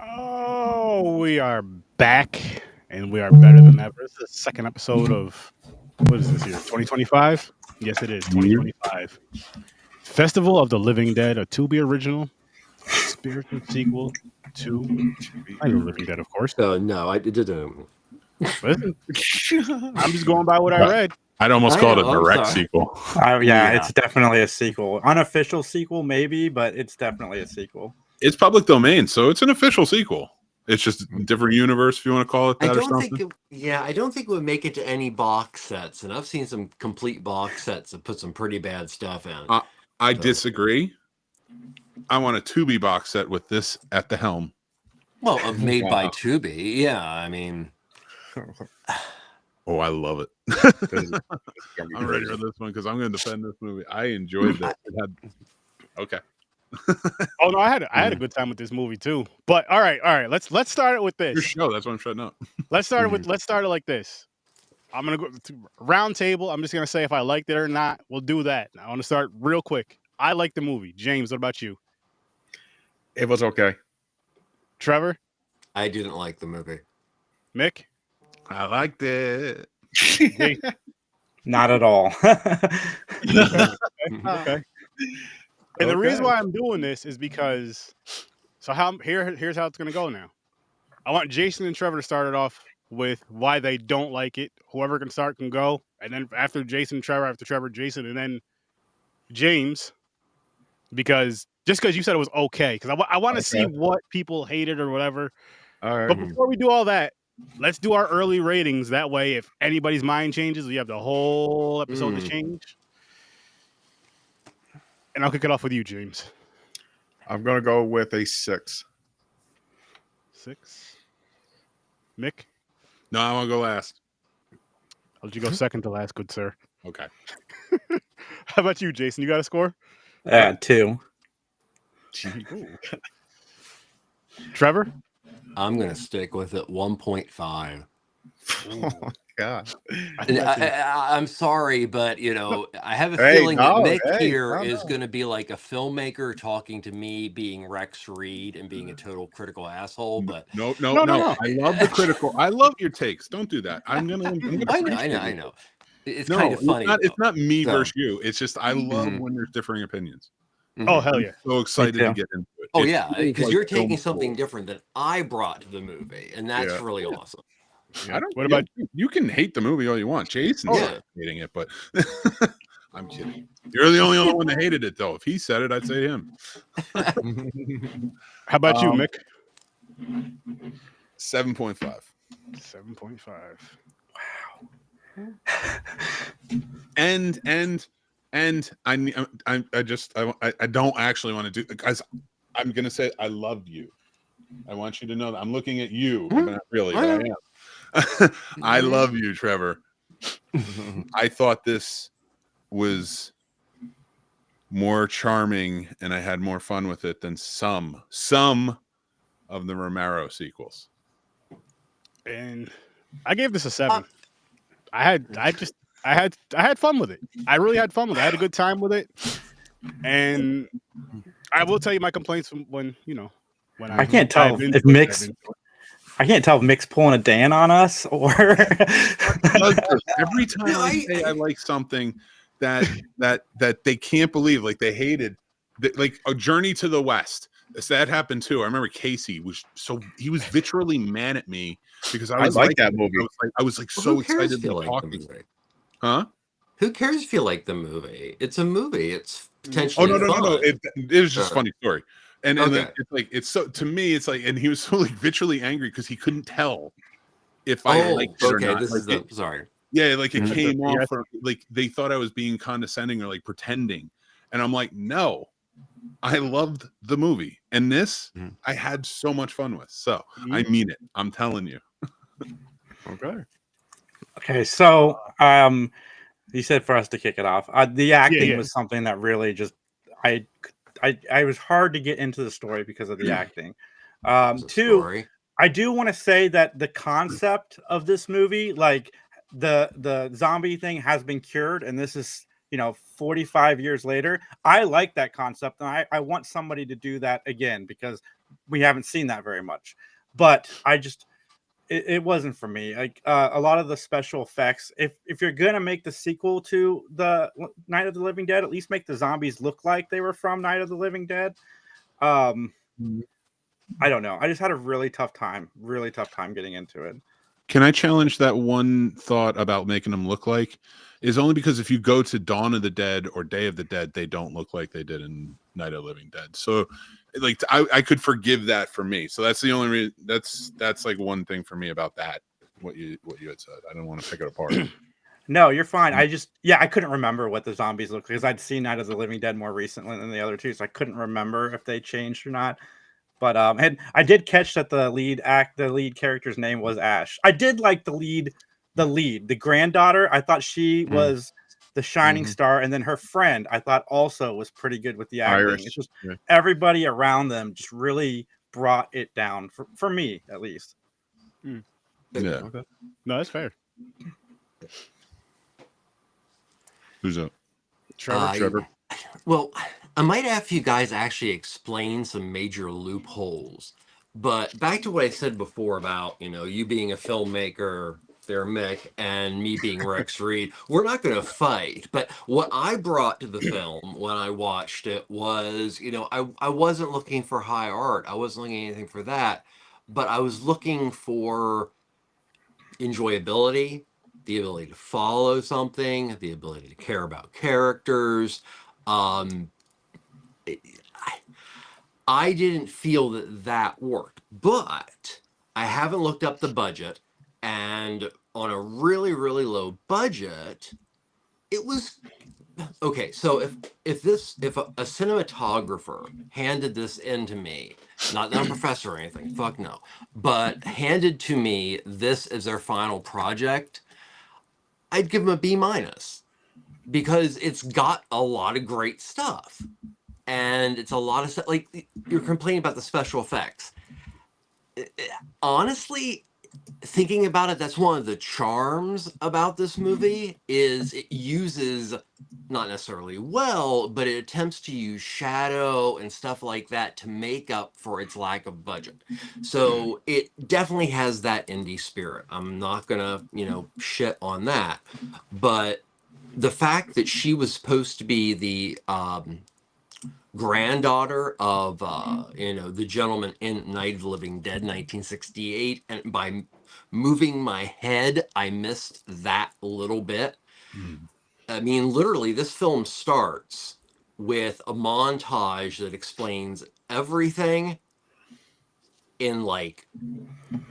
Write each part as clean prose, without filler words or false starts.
Oh, we are back, and we are better than ever. This is the second episode of what is this year? 2025? Yes, it is Yeah. 2025. Festival of the Living Dead, a Tubi original, spiritual sequel to Night of the Living Dead, of course. No, I didn't. Listen, I'm just going by what I read. I'd almost I call it know, a I'm direct sorry. sequel. Yeah, it's definitely a sequel. Unofficial sequel, maybe, but it's definitely a sequel. It's public domain, so it's an official sequel. It's just a different universe, if you want to call it that. I or don't something. think. I don't think it would make it to any box sets, and I've seen some complete box sets that put some pretty bad stuff in. I disagree. I want a Tubi box set with this at the helm. Well, made by Tubi, yeah. I mean, Oh, I love it. I'm ready for this one because I'm going to defend this movie. I enjoyed it. Okay. Oh no, I had a good time with this movie too. But all right. Let's start it with Your this. show. That's why I'm shutting up. Let's start it like this. I'm gonna go to round table. I'm just gonna say if I liked it or not. We'll do that. I want to start real quick. I like the movie. James, what about you? It was okay. Trevor? I didn't like the movie. Mick? I liked it. Not at all. Okay. And the reason why I'm doing this is because here's how it's gonna go now. I want Jason and Trevor to start it off with why they don't like it. Whoever can start can go, and then after Jason, Trevor, after Trevor, Jason, and then James, because you said it was okay, because I want to see what people hated or whatever. All right. But before we do all that, let's do our early ratings. That way, if anybody's mind changes, we have the whole episode to change. And I'll kick it off with you, James. I'm going to go with a 6. 6. Mick? No, I want to go last. I'll let you go second to last, good sir. Okay. How about you, Jason? You got a score? 2. Trevor? I'm gonna stick with it 1.5. Oh my god! I'm sorry, but I have a Hey, feeling that no, Mick hey, here no, is no. going to be like a filmmaker talking to me, being Rex Reed and being a total critical asshole. But No. No. I love the critical. I love your takes. Don't do that. I'm gonna I know. It's kind of funny. It's not me So- versus you. It's just I love when there's differing opinions. Oh, hell yeah. I'm so excited Me to too. get into it. Oh It yeah, feels because like you're film taking school. something different that I brought to the movie, and that's Yeah. really awesome. I don't. What about you? Can hate the movie all you want. Jason's Yeah. hating it, but I'm kidding. You're the only one that hated it, though. If he said it, I'd say him. How about you, Mick? 7.5. 7.5. And I don't actually want to do, guys. I'm gonna say I love you. I want you to know that I'm looking at you, but not really, but I am. I love you, Trevor. I thought this was more charming and I had more fun with it than some of the Romero sequels. And I gave this a 7. I had fun with it. I really had fun with it. I had a good time with it. And I will tell you my complaints when I can't tell if Mick's pulling a Dan on us or Every time I say I like something that they can't believe, like they hated, like A Journey to the West. That happened too. I remember Casey he was vitrally mad at me because I was like that movie. I was so excited to like talk the to movie? Huh? Who cares if you like the movie? It's a movie. It's potentially no. fun. It was just a funny story. And Okay. it's like, it's so, to me, it's like, and he was so like vitrally angry because he couldn't tell if I liked it or not. This Like, is sorry. yeah, like it came off, or like they thought I was being condescending or like pretending. And I'm like, no, I loved the movie. And this I had so much fun with. So I mean it. I'm telling you. Okay, so you said for us to kick it off. The acting was something that really just I was hard to get into the story because of the acting. Two, I do want to say that the concept of this movie, like the zombie thing, has been cured, and this is 45 years later. I like that concept, and I want somebody to do that again because we haven't seen that very much. But it wasn't for me. Like a lot of the special effects, if you're gonna make the sequel to the Night of the Living Dead, at least make the zombies look like they were from Night of the Living Dead. I don't know. I just had a really tough time getting into it. Can I challenge that one thought about making them look like? Is only because if you go to Dawn of the Dead or Day of the Dead, they don't look like they did in Night of the Living Dead. So, like, I could forgive that for me. So that's the only reason. That's like one thing for me about that. What you had said. I don't want to pick it apart. No, you're fine. I couldn't remember what the zombies looked like because I'd seen Night of the Living Dead more recently than the other two, so I couldn't remember if they changed or not. But and I did catch that the lead character's name was Ash. I did like the lead, the granddaughter. I thought she was the shining star, and then her friend I thought also was pretty good with the acting. Iris. It's just everybody around them just really brought it down for me at least. Yeah. Okay. No, that's fair. Who's up? Trevor. Well, I might have you guys actually explain some major loopholes. But back to what I said before about, you being a filmmaker, there, Mick, and me being Rex Reed, we're not going to fight. But what I brought to the film when I watched it was, I wasn't looking for high art. I wasn't looking at anything for that. But I was looking for enjoyability, the ability to follow something, the ability to care about characters. I didn't feel that worked, but I haven't looked up the budget, and on a really, really low budget, it was okay. So if a cinematographer handed this in to me, not that I'm a professor or anything, fuck no, but handed to me this as their final project, I'd give them a B-, because it's got a lot of great stuff. And it's a lot of stuff. Like, you're complaining about the special effects. Honestly, thinking about it, that's one of the charms about this movie is it uses, not necessarily well, but it attempts to use shadow and stuff like that to make up for its lack of budget. So it definitely has that indie spirit. I'm not gonna, shit on that. But the fact that she was supposed to be the granddaughter of the gentleman in Night of the Living Dead 1968, and by moving my head I missed that little bit. I mean, literally this film starts with a montage that explains everything in like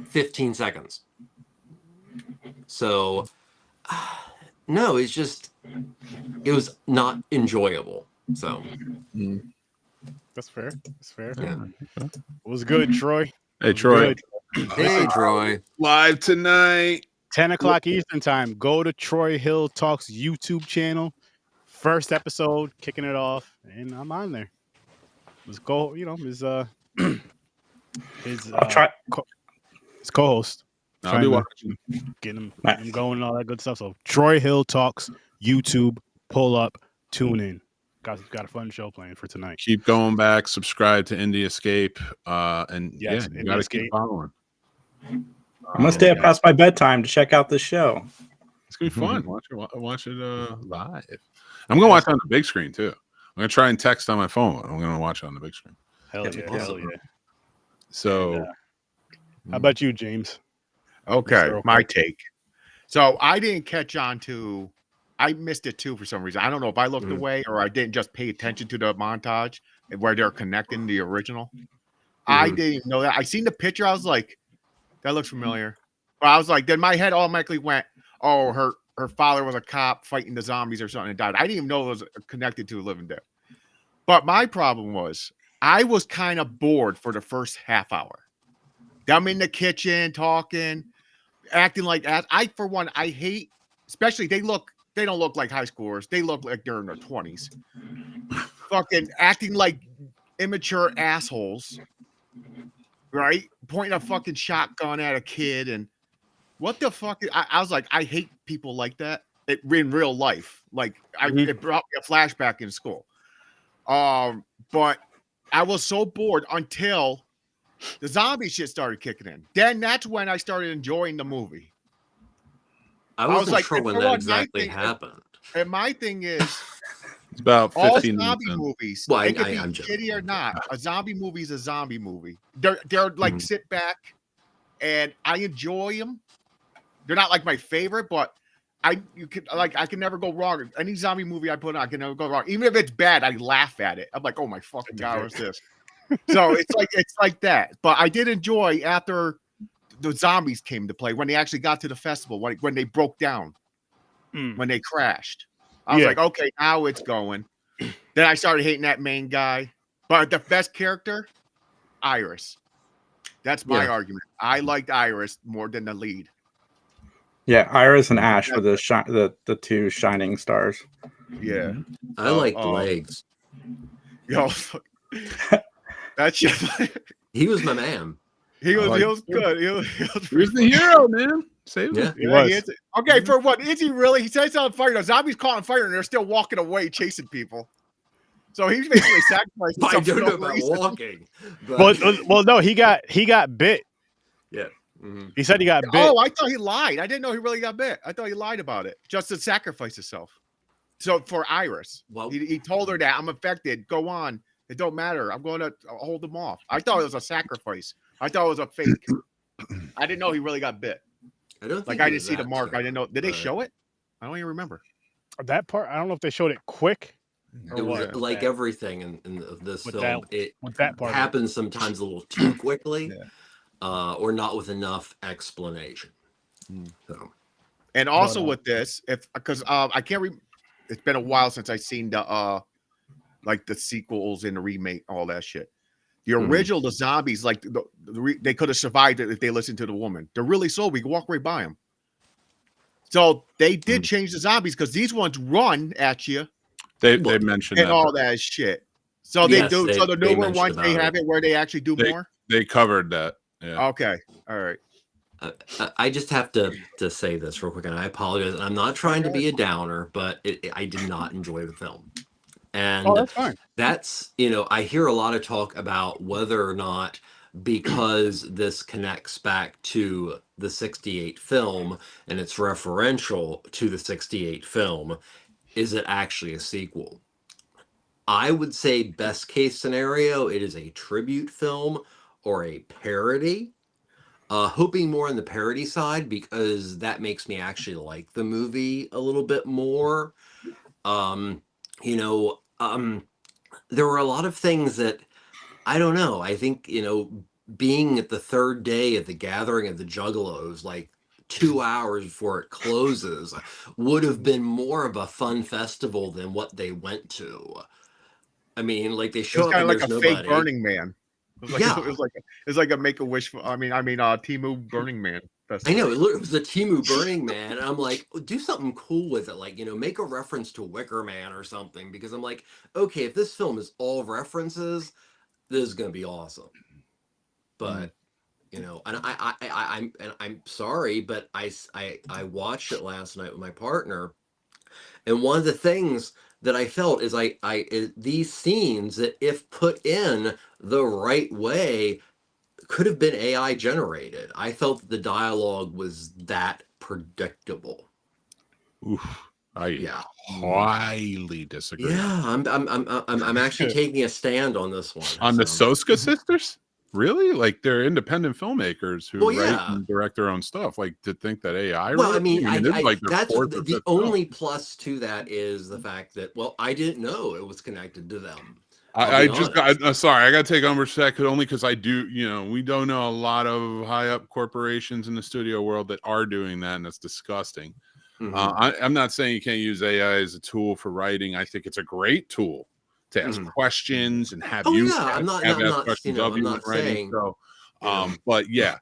15 seconds. So no, it was not enjoyable. So That's fair. That's fair. yeah. It was good, Troy. Hey, Troy. Good. Hey, Troy. Live tonight. 10 o'clock Eastern time. Go to Troy Hill Talks YouTube channel. First episode, kicking it off, and I'm on there. Let's go. His I'll try. His co-host. I'll be watching. Getting him going and all that good stuff. So Troy Hill Talks YouTube. Pull up. Tune in. Got a fun show planned for tonight. Keep going back. Subscribe to Indie Escape. And Yes, you got to keep following. I'm gonna stay up past my bedtime to check out this show. It's gonna be fun. Watch it live. I'm gonna watch it on the big screen too. I'm gonna try and text on my phone. I'm gonna watch it on the big screen. Hell yeah. So, how about you, James? Okay, my take. So I didn't catch on to. I missed it too for some reason. I don't know if I looked away or I didn't just pay attention to the montage where they're connecting the original. I didn't know that. I seen the picture. I was like, that looks familiar. But I was like, then my head automatically went, oh, her father was a cop fighting the zombies or something and died. I didn't even know it was connected to Living Dead. But my problem was I was kind of bored for the first half hour. I'm in the kitchen talking, acting like ass. For one, I hate, especially they don't look like high schoolers. They look like they're in their 20s. Fucking acting like immature assholes. Right? Pointing a fucking shotgun at a kid. And what the fuck? I was like, I hate people like that in real life. Like, it brought me a flashback in school. But I was so bored until the zombie shit started kicking in. Then that's when I started enjoying the movie. I wasn't sure when that exactly happened. And my thing is, it's about 15 all minutes zombie in. movies, Well, it could be I'm shitty or not. A zombie movie is a zombie movie. They're like sit back, and I enjoy them. They're not like my favorite, but I can never go wrong. Any zombie movie I put on, I can never go wrong. Even if it's bad, I laugh at it. I'm like, oh my fucking god, what's this? So it's like that. But I did enjoy after the zombies came to play when they actually got to the festival, when they broke down, when they crashed. I was like, okay, now it's going. Then I started hating that main guy. But the best character, Iris. That's my argument. I liked Iris more than the lead. Yeah, Iris and Ash were the two shining stars. Yeah. I like legs. Yo, that shit. He was my man. He was good. He was the hero, man. Save him. Yeah, he is. Okay, for what? Is he really? He says on fire. The zombies caught on fire and they're still walking away chasing people. So he's basically sacrificed. I don't know about walking. Well, no, he got bit. Yeah. He said he got bit. Oh, I thought he lied. I didn't know he really got bit. I thought he lied about it just to sacrifice himself. So for Iris, he told her that I'm affected. Go on. It don't matter. I'm going to hold them off. I thought it was a sacrifice. I thought it was a fake. I didn't know he really got bit. I don't think I didn't see the mark. I didn't know. Did they show it? I don't even remember. That part, I don't know if they showed it quick. It was like everything in this film. It that part happens sometimes a little too quickly, or not with enough explanation. So. And also with this, because I can't remember, it's been a while since I've seen the like the sequels and the remake, all that shit. The original, the zombies, like they could have survived it if they listened to the woman. They're really slow. We can walk right by them. So they did change the zombies because these ones run at you. They mentioned and that all that shit. So they do. So the newer ones, they have it where they actually do more. They covered that. Yeah. Okay. All right. I just have to say this real quick, and I apologize. I'm not trying to be a downer, but I did not enjoy the film. And that's fine. That's, I hear a lot of talk about whether or not, because this connects back to the 68 film and it's referential to the 68 film, is it actually a sequel? I would say best case scenario, it is a tribute film or a parody. Hoping more on the parody side because that makes me actually like the movie a little bit more. There were a lot of things that I don't know. I think, being at the third day of the gathering of the Juggalos, like 2 hours before it closes, would have been more of a fun festival than what they went to. I mean, like they show up and like there's a nobody. Fake Burning Man. It was like a Make-A-Wish. Timu Burning Man festival. I know it was a Timu Burning Man, and I'm like, do something cool with it, like make a reference to Wicker Man or something, because I'm like, okay, if this film is all references, this is gonna be awesome. But and I'm sorry, but I watched it last night with my partner, and one of the things that I felt is these scenes that if put in the right way could have been AI generated. I felt that the dialogue was that predictable. Oof. I highly disagree. Yeah, I'm actually taking a stand on this one. On the Soska sisters? Really? Like they're independent filmmakers who write and direct their own stuff. Like to think that AI. Well, I mean, like that's the only plus to that is the fact that I didn't know it was connected to them. I sorry, I got to take umbrage for that only because I do. We don't know a lot of high up corporations in the studio world that are doing that, and that's disgusting. I'm not saying you can't use AI as a tool for writing. I think it's a great tool to ask questions and have I'm not saying. So, but yeah,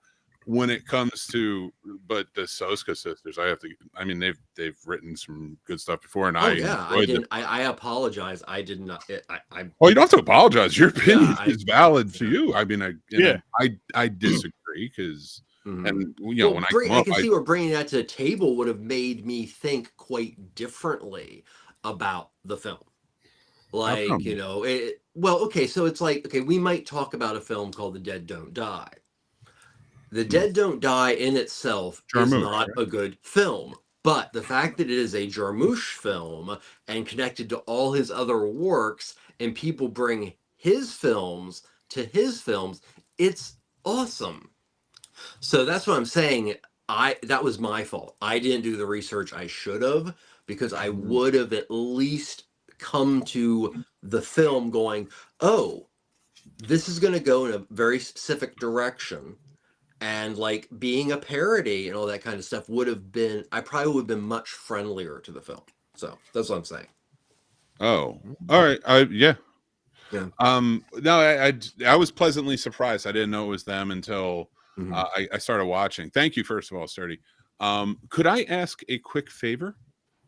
when it comes to the Soska sisters, I mean, they've written some good stuff before, and I apologize. I did not. Well, you don't have to apologize. Your opinion is valid to you. I mean, I disagree because. And when I can see where bringing that to the table would have made me think quite differently about the film. Like, you know, well, okay, so it's like, okay, we might talk about a film called The Dead Don't Die. The Dead Don't Die in itself is not a good film, but the fact that it is a Jarmusch film and connected to all his other works, and people bring his films to his films, it's awesome. So that's what I'm saying. That was my fault. I didn't do the research I should have, because I would have at least come to the film going, oh, this is going to go in a very specific direction. And like being a parody and all that kind of stuff would have been, I probably would have been much friendlier to the film. So that's what I'm saying. Oh, all right. Yeah. No, I was pleasantly surprised. I didn't know it was them until I started watching. Thank you, first of all, Sturdy. Could I ask a quick favor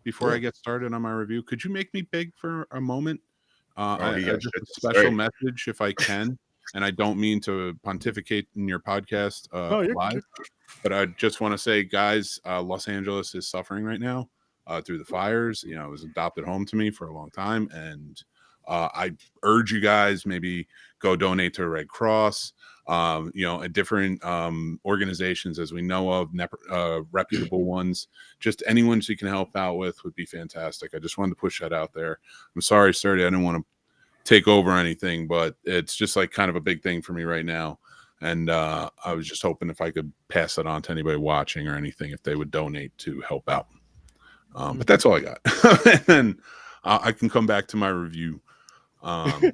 before I get started on my review? Could you make me big for a moment? Just a special message, if I can. And I don't mean to pontificate in your podcast live, but I just want to say, guys, Los Angeles is suffering right now through the fires. You know, it was adopted home to me for a long time, and I urge you guys, maybe go donate to a Red Cross, you know, at different organizations as we know of, reputable ones. Just anyone you can help out with would be fantastic. I just wanted to push that out there. I'm sorry, Sturdy, I didn't want to take over anything, but it's just like kind of a big thing for me right now. And I was just hoping if I could pass it on to anybody watching or anything, if they would donate to help out. But that's all I got. And then I can come back to my review. I'm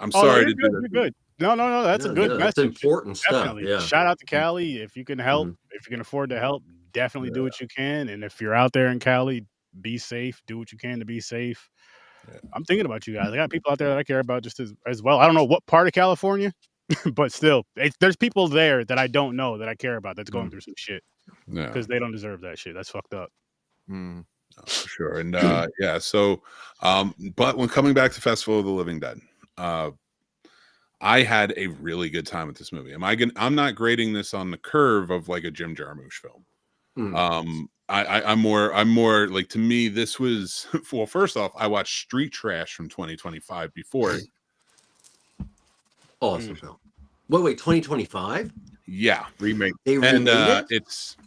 sorry to do that. You're good. No. That's a good message. That's important stuff. Definitely. Yeah. Shout out to Cali. If you can help, if you can afford to help, definitely do what you can. And if you're out there in Cali, be safe. Do what you can to be safe. I'm thinking about you guys. I got people out there that I care about just as well. I don't know what part of California, but still, there's people there that I don't know that I care about that's going through some shit because they don't deserve that shit. That's fucked up. No, for sure. And yeah, so but when coming back to Festival of the Living Dead, I had a really good time with this movie. I'm not grading this on the curve of like a Jim Jarmusch film. I'm more like, to me, this was, well, first off, I watched Street Trash from 2025 before it. Awesome film. Wait, 2025? Yeah, remake. They remade it? It's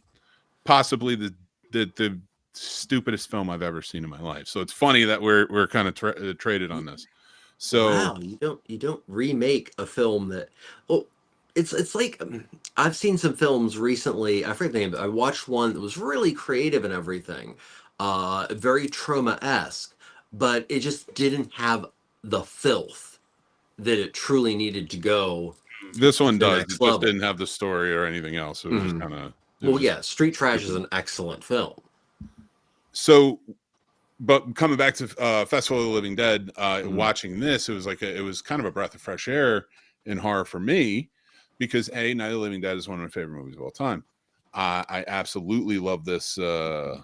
possibly the stupidest film I've ever seen in my life. So it's funny that we're kind of traded on this. So wow, you don't remake a film that, oh, it's like, I've seen some films recently. I forget the name, but I watched one that was really creative and everything, very Troma-esque, but it just didn't have the filth that it truly needed to go. This one does. It just didn't have the story or anything else. It was just kind of. Well, yeah, Street Trash is an excellent film. So, but coming back to Festival of the Living Dead, watching this, it was kind of a breath of fresh air in horror for me, because Night of the Living Dead is one of my favorite movies of all time. I absolutely love this, that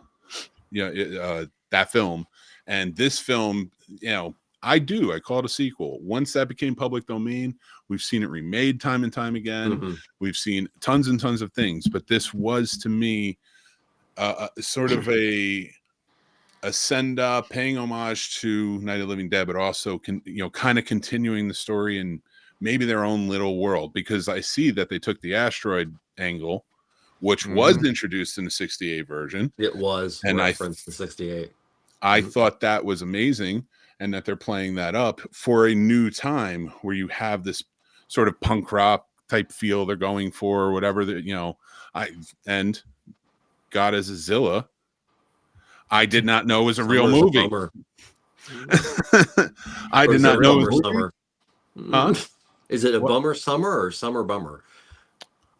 film, and this film, I call it a sequel. Once that became public domain, we've seen it remade time and time again. We've seen tons and tons of things, but this was, to me, sort of a send up, paying homage to Night of the Living Dead, but also kind of continuing the story in maybe their own little world, because I see that they took the asteroid angle, which was introduced in the 68 version. It was, and referenced in 68. I thought that was amazing, and that they're playing that up for a new time where you have this sort of punk rock type feel they're going for, or whatever and God is a Zilla. I did not know it was a real movie. I did not know it was summer. Huh? Is it a bummer summer or summer bummer?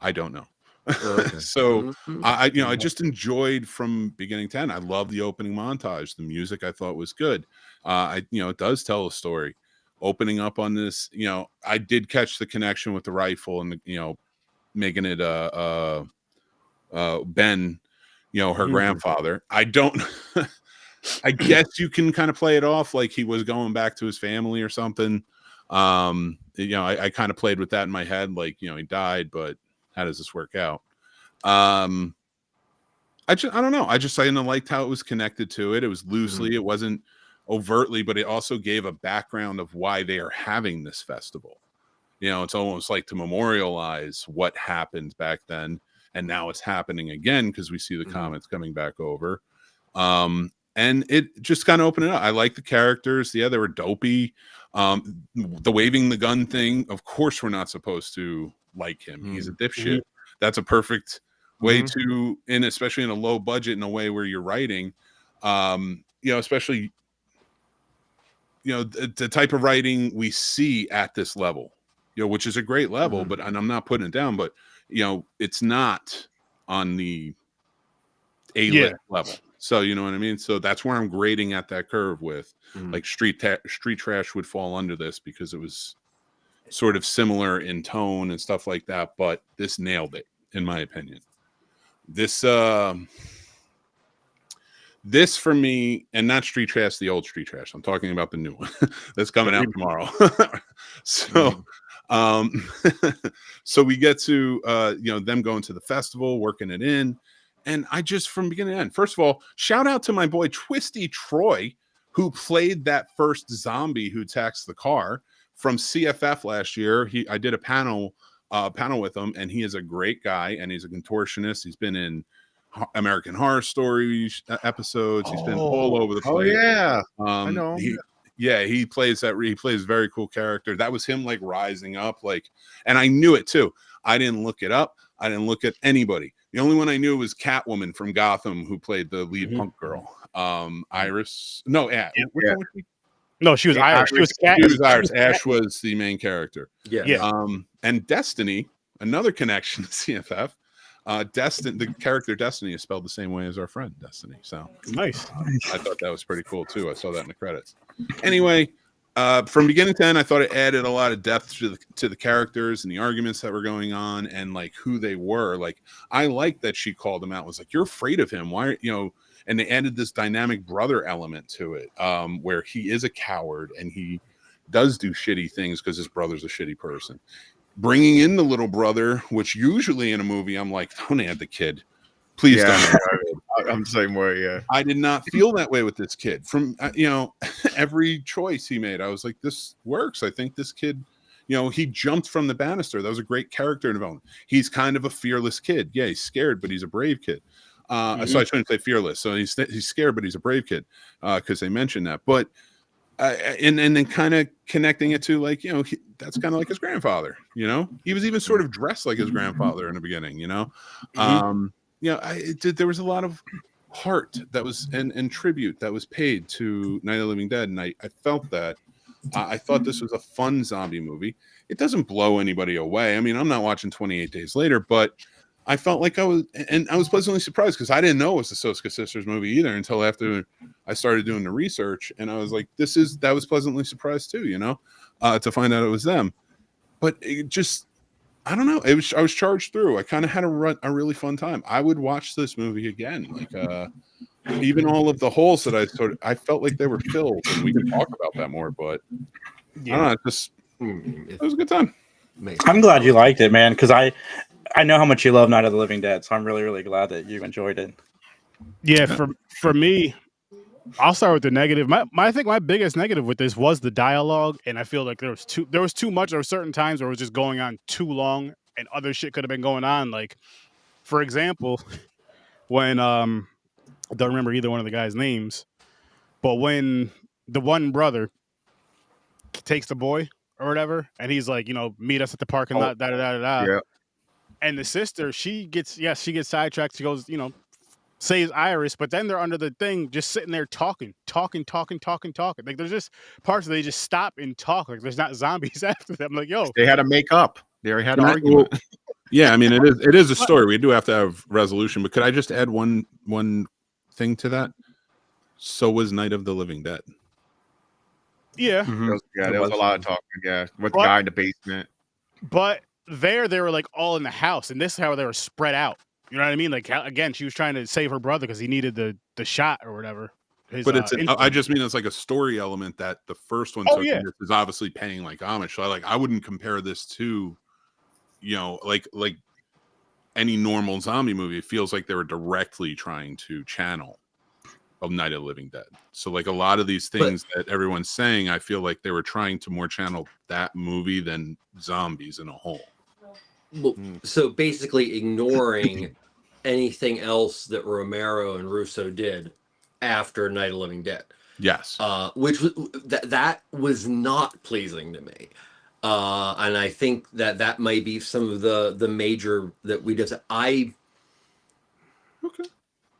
I don't know. Okay. So I just enjoyed from beginning to end. I love the opening montage. The music I thought was good. It does tell a story. Opening up on this, I did catch the connection with the rifle and making it Ben, her grandfather. I don't. I guess you can kind of play it off like he was going back to his family or something. I kind of played with that in my head, like, he died, but how does this work out? I don't know. I liked how it was connected to it. It was loosely. It wasn't overtly, but it also gave a background of why they are having this festival. You know, it's almost like to memorialize what happened back then, and now it's happening again because we see the comments coming back over. And it just kind of opened it up. I like the characters. Yeah, they were dopey. The waving the gun thing, of course, we're not supposed to like him. He's a dipshit. That's a perfect way to, and especially in a low budget, in a way where you're writing, you know, especially, you know, the type of writing we see at this level, you know, which is a great level, but, and I'm not putting it down, but, you know, it's not on the A-list level. So, you know what I mean? So that's where I'm grading at that curve with, like, Street Trash would fall under this because it was sort of similar in tone and stuff like that, but this nailed it, in my opinion. This this for me, and not Street Trash, the old Street Trash. I'm talking about the new one that's coming out tomorrow. So, so we get to you know, them going to the festival, working it in, and I just, from beginning to end, first of all, shout out to my boy Twisty Troy, who played that first zombie who attacks the car from CFF last year. I did a panel with him, and he is a great guy, and he's a contortionist. He's been in American Horror Story episodes. He's been all over the place. Oh yeah, I know. He plays that. He plays a very cool character. That was him, like, rising up, like, and I knew it too. I didn't look it up. I didn't look at anybody. The only one I knew was Catwoman from Gotham, who played the lead punk girl. Iris. No, No, she was Irish. She was Irish. Ash was the main character. Yeah. And Destiny, another connection to CFF. The character Destiny is spelled the same way as our friend Destiny. So nice. I thought that was pretty cool too. I saw that in the credits. Anyway, from beginning to end, I thought it added a lot of depth to the characters and the arguments that were going on, and like who they were. Like, I like that she called them out. Was like, you're afraid of him. Why, you know? And they added this dynamic brother element to it, where he is a coward and he does do shitty things because his brother's a shitty person. Bringing in the little brother, which usually in a movie, I'm like, don't add the kid. Please don't. I'm the same way, yeah. I did not feel that way with this kid. From, you know, every choice he made, I was like, this works. I think this kid, you know, he jumped from the banister. That was a great character development. He's kind of a fearless kid. Yeah, he's scared, but he's a brave kid. So I shouldn't say fearless. So he's scared, but he's a brave kid, because they mentioned that. But and then kind of connecting it to, like, you know, that's kind of like his grandfather. You know, he was even sort of dressed like his grandfather in the beginning. You know, you know, there was a lot of heart that was and tribute that was paid to Night of the Living Dead, and I felt that. I thought this was a fun zombie movie. It doesn't blow anybody away. I mean, I'm not watching 28 Days Later, but I felt like I was pleasantly surprised, because I didn't know it was the Soska Sisters movie either until after I started doing the research, and I was like, that was pleasantly surprised too, you know, to find out it was them. But it just, I don't know, I was charged through. I kind of had a really fun time. I would watch this movie again, like even all of the holes that I felt like they were filled, and we can talk about that more. But I don't know, it was a good time. I'm glad you liked it, man, because I know how much you love Night of the Living Dead, so I'm really, really glad that you enjoyed it. Yeah, for me, I'll start with the negative. I think my biggest negative with this was the dialogue, and I feel like there was too much. There were certain times where it was just going on too long, and other shit could have been going on. Like, for example, when I don't remember either one of the guys' names, but when the one brother takes the boy or whatever, and he's like, you know, meet us at the parking lot, da da da da. Yeah. And the sister, she gets sidetracked. She goes, you know, saves Iris, but then they're under the thing, just sitting there talking. Like, there's just parts where they just stop and talk. Like, there's not zombies after them. Like, yo, they had to make up. They had an argument. Yeah, I mean, it is a story. We do have to have resolution. But could I just add one thing to that? So was Night of the Living Dead. Yeah, there was a lot of talking. Yeah, with the guy in the basement. But they were like all in the house, and this is how they were spread out. You know what I mean? Like, again, she was trying to save her brother because he needed the shot or whatever. But I just mean it's like a story element that the first one took. Yeah. This is obviously paying like homage. So I wouldn't compare this to, you know, like any normal zombie movie. It feels like they were directly trying to channel of Night of the Living Dead. So like a lot of these things that everyone's saying, I feel like they were trying to more channel that movie than zombies in a whole. Well, so basically ignoring anything else that Romero and Russo did after Night of the Living Dead. Yes. Which was that was not pleasing to me. And I think that might be some of the major that we just I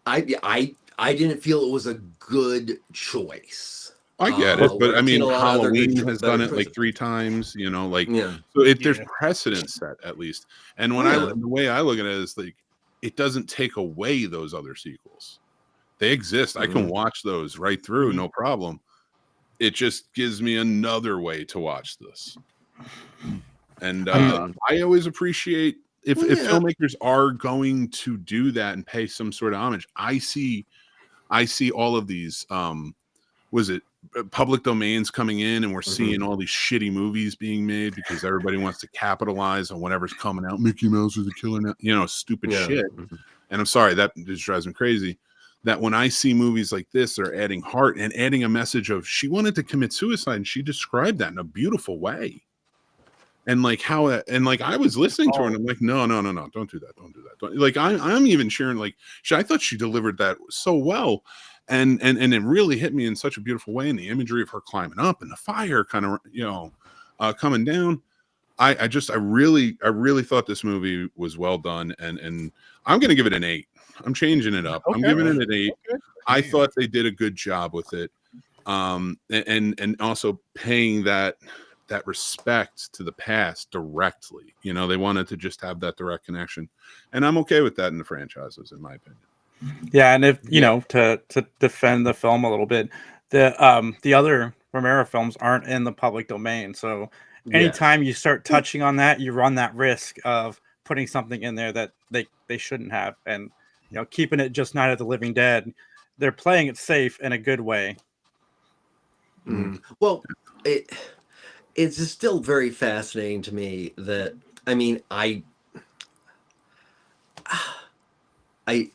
didn't feel it was a good choice. I get it, but I mean, Halloween has done it choices. like 3 times, you know, like Yeah. so there's precedent set at least. And when the way I look at it is like it doesn't take away those other sequels. They exist. I can watch those right through, no problem. It just gives me another way to watch this. And I always appreciate if filmmakers are going to do that and pay some sort of homage. I see all of these public domains coming in, and we're seeing all these shitty movies being made because everybody wants to capitalize on whatever's coming out. Mickey Mouse is a killer now, you know, stupid shit. And I'm sorry, that just drives me crazy. That when I see movies like this, they're adding heart and adding a message of she wanted to commit suicide, and she described that in a beautiful way. And like how and like I was listening to her, and I'm like, no, don't do that. Like I'm even sharing like I thought she delivered that so well. And it really hit me in such a beautiful way. And the imagery of her climbing up and the fire kind of, you know, coming down. I really thought this movie was well done. And I'm going to give it an 8. I'm changing it up. Okay. I'm giving it an 8. Okay. I thought they did a good job with it. And also paying that respect to the past directly. You know, they wanted to just have that direct connection. And I'm okay with that in the franchises, in my opinion. Yeah, and if you know, to defend the film a little bit, the other Romero films aren't in the public domain, so anytime you start touching on that, you run that risk of putting something in there that they shouldn't have, and you know, keeping it just Night of the Living Dead. They're playing it safe in a good way. Well, it's just still very fascinating to me that I mean I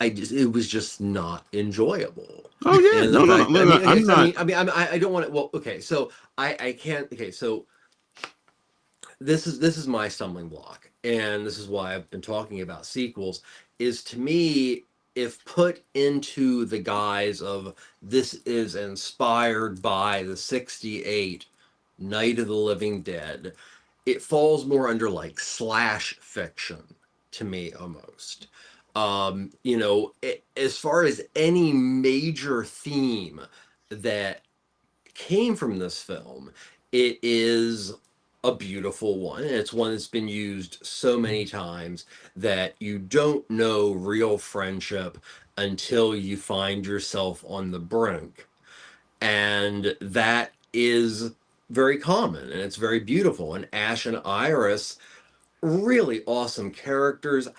just it was just not enjoyable. Oh yeah, no, I'm not. I don't want to. Well, okay, so I can't. Okay, so this is my stumbling block, and this is why I've been talking about sequels. Is to me, if put into the guise of this is inspired by the '68 Night of the Living Dead, it falls more under like slash fiction to me almost. You know, as far as any major theme that came from this film, it is a beautiful one. And it's one that's been used so many times that you don't know real friendship until you find yourself on the brink. And that is very common and it's very beautiful. And Ash and Iris, really awesome characters.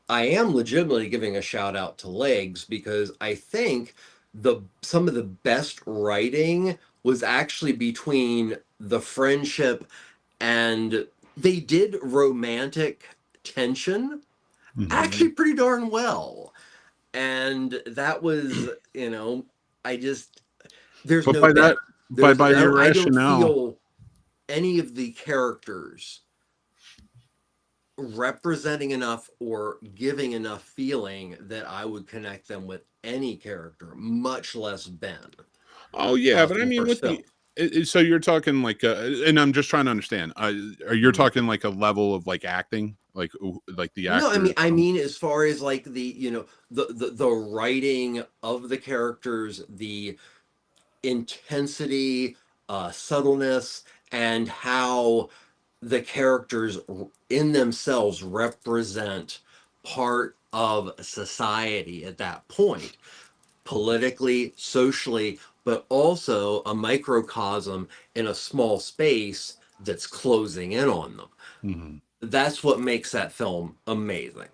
I am legitimately giving a shout out to Legs because I think some of the best writing was actually between the friendship and they did romantic tension actually pretty darn well. And that was, you know, I just there's but no by that there's, by your rationale, I don't feel any of the characters representing enough or giving enough feeling that I would connect them with any character, much less Ben. Oh yeah, but I mean, with so you're talking like, and I'm just trying to understand. Are you talking like a level of like acting, like the actor? No, I mean, as far as like the the writing of the characters, the intensity, subtleness, and how the characters in themselves represent part of society at that point, politically, socially, but also a microcosm in a small space that's closing in on them. That's what makes that film amazing.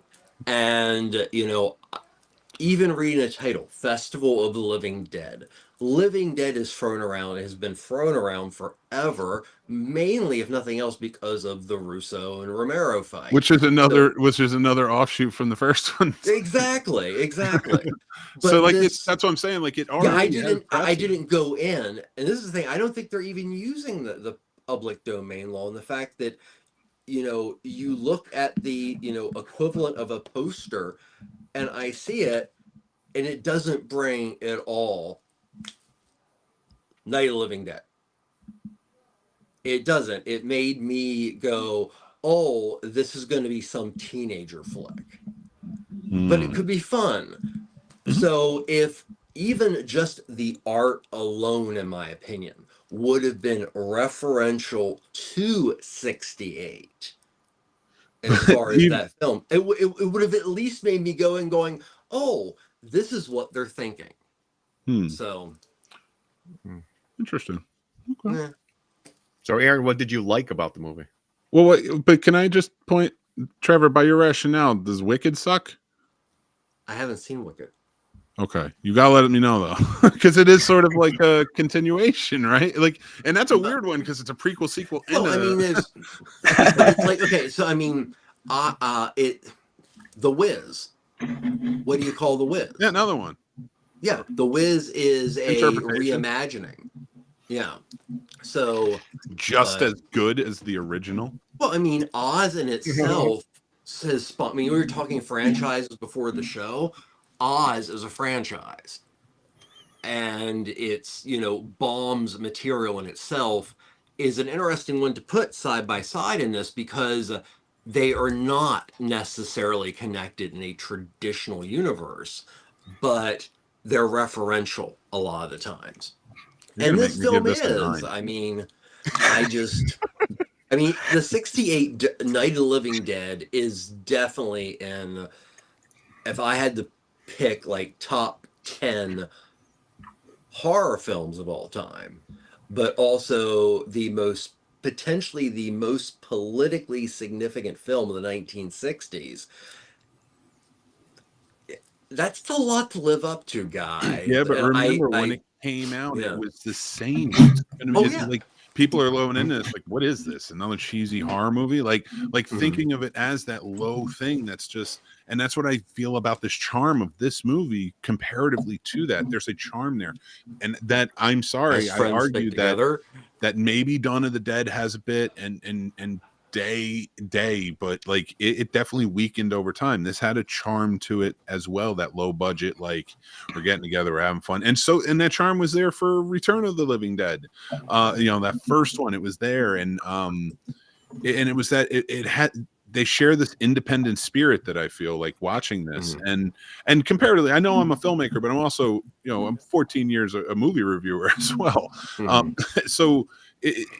And, you know, even reading the title, Festival of the Living Dead, Living Dead is thrown around, has been thrown around forever, mainly, if nothing else, because of the Russo and Romero fight. Which is another offshoot from the first one. Exactly. But so like that's what I'm saying. Like it already. Yeah, I didn't go in, and this is the thing. I don't think they're even using the public domain law, and the fact that you look at the equivalent of a poster, and I see it, and it doesn't bring at all Night of the Living Dead. It doesn't. It made me go, oh, this is going to be some teenager flick. But it could be fun. So if even just the art alone, in my opinion, would have been referential to 68 as far as that film, it would have at least made me going, oh, this is what they're thinking. So interesting. Okay. Yeah. So, Aaron, what did you like about the movie? Well, but can I just point, Trevor, by your rationale, does Wicked suck? I haven't seen Wicked. Okay, you gotta let me know though, because it is sort of like a continuation, right? Like, and that's a weird one because it's a prequel, sequel. Well, I mean, it's like, okay, so I mean, The Wiz. What do you call The Wiz? Yeah, another one. Yeah, The Wiz is a reimagining. Yeah, so just as good as the original. Well, I mean, Oz in itself says. I mean, we were talking franchises before the show. Oz is a franchise, and it's Baum's material in itself is an interesting one to put side by side in this because they are not necessarily connected in a traditional universe, but they're referential a lot of the times. And this film is. I mean, the 68 Night of the Living Dead is definitely in. If I had to pick like top 10 horror films of all time, but also potentially the most politically significant film of the 1960s. That's a lot to live up to, guys. Yeah, but remember when it came out, it was the same. Like people are low into this, like, what is this? Another cheesy horror movie? Like thinking of it as that low thing. That's just, and that's what I feel about this charm of this movie comparatively to that. There's a charm there, and that I'm sorry, I argue that maybe Dawn of the Dead has a bit, and Day, but like it definitely weakened over time. This had a charm to it as well, that low budget, like we're getting together, we're having fun, and that charm was there for Return of the Living Dead. That first one, it was there, and it was that it had. They share this independent spirit that I feel like watching this, and comparatively, I know I'm a filmmaker, but I'm also I'm 14 years a movie reviewer as well. So.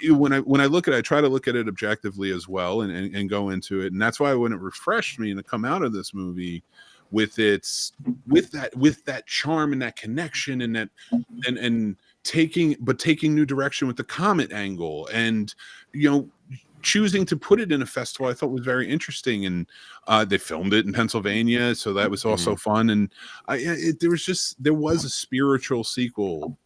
When I look at it, I try to look at it objectively as well and go into it, and that's why when it refreshed me and to come out of this movie with that charm and that connection and that and taking new direction with the comet angle and choosing to put it in a festival, I thought was very interesting, and they filmed it in Pennsylvania, so that was also fun, and there was a spiritual sequel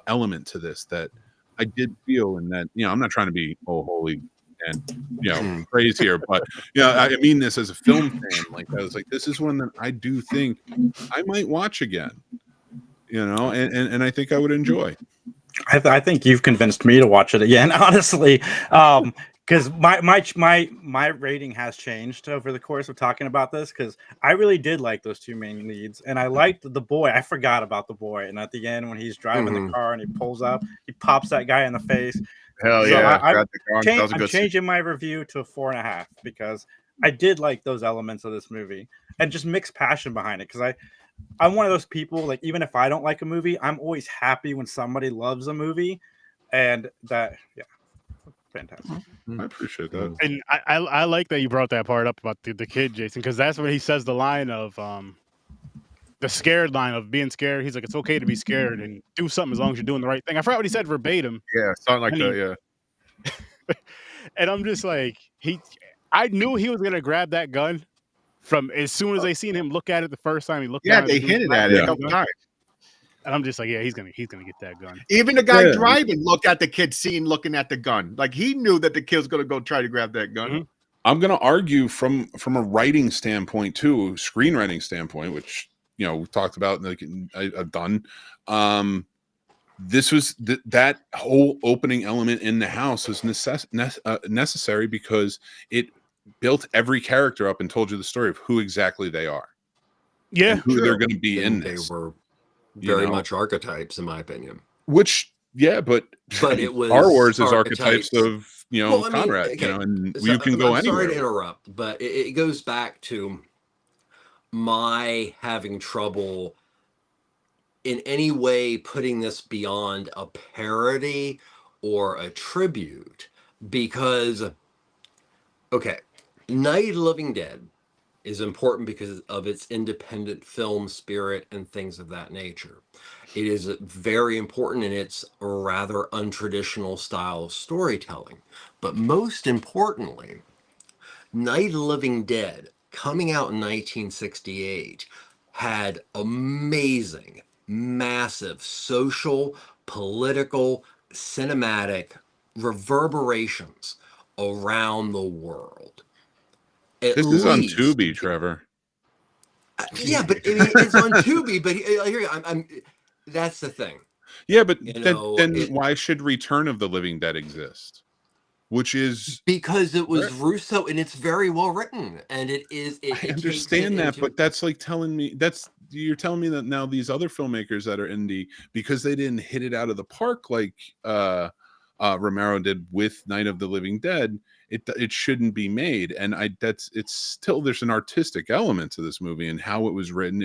element to this that I did feel, in that I'm not trying to be holy and praise here, but I mean this as a film fan. Like I was like, this is one that I do think I might watch again, and I think I would enjoy. I think you've convinced me to watch it again, honestly, because my rating has changed over the course of talking about this, because I really did like those two main leads, and I liked the boy. I forgot about the boy, and at the end when he's driving the car and he pulls up, he pops that guy in the face. Hell so yeah! I'm changing my review to 4.5 because I did like those elements of this movie and just mixed passion behind it, because I'm one of those people, like, even if I don't like a movie, I'm always happy when somebody loves a movie, and that, fantastic. I appreciate that. And I like that you brought that part up about the kid, Jason, because that's when he says the line of the scared line of being scared. He's like, it's okay to be scared and do something as long as you're doing the right thing. I forgot what he said verbatim. Yeah, something like that. Yeah. And I'm just like, I knew he was gonna grab that gun from as soon as they seen him look at it the first time he looked at it. Yeah, they hinted at it a couple times. And I'm just like, yeah, he's gonna get that gun. Even the guy driving looked at the kid scene, looking at the gun, like he knew that the kid's gonna go try to grab that gun. Mm-hmm. I'm going to argue from a writing standpoint too, screenwriting standpoint, which we talked about, like I've done. This was that whole opening element in the house was necessary because it built every character up and told you the story of who exactly they are. Yeah, and who they're going to be in They this. were very much archetypes, in my opinion. Which, but it was Star Wars is archetypes of Conrad, okay, and you can go anywhere. Sorry to interrupt, but it goes back to my having trouble in any way putting this beyond a parody or a tribute, because Night of the Living Dead is important because of its independent film spirit and things of that nature. It is very important in its rather untraditional style of storytelling. But most importantly, Night of the Living Dead, coming out in 1968, had amazing, massive social, political, cinematic reverberations around the world. This is on Tubi, Trevor. Yeah, but I mean, it's on Tubi. But here, I'm. That's the thing. Yeah, but then why should Return of the Living Dead exist? Which is because it was Russo, and it's very well written, and it is. I understand that, but that's like telling me you're telling me that now these other filmmakers that are indie, because they didn't hit it out of the park like Romero did with Night of the Living Dead, it shouldn't be made. And it's still, there's an artistic element to this movie and how it was written.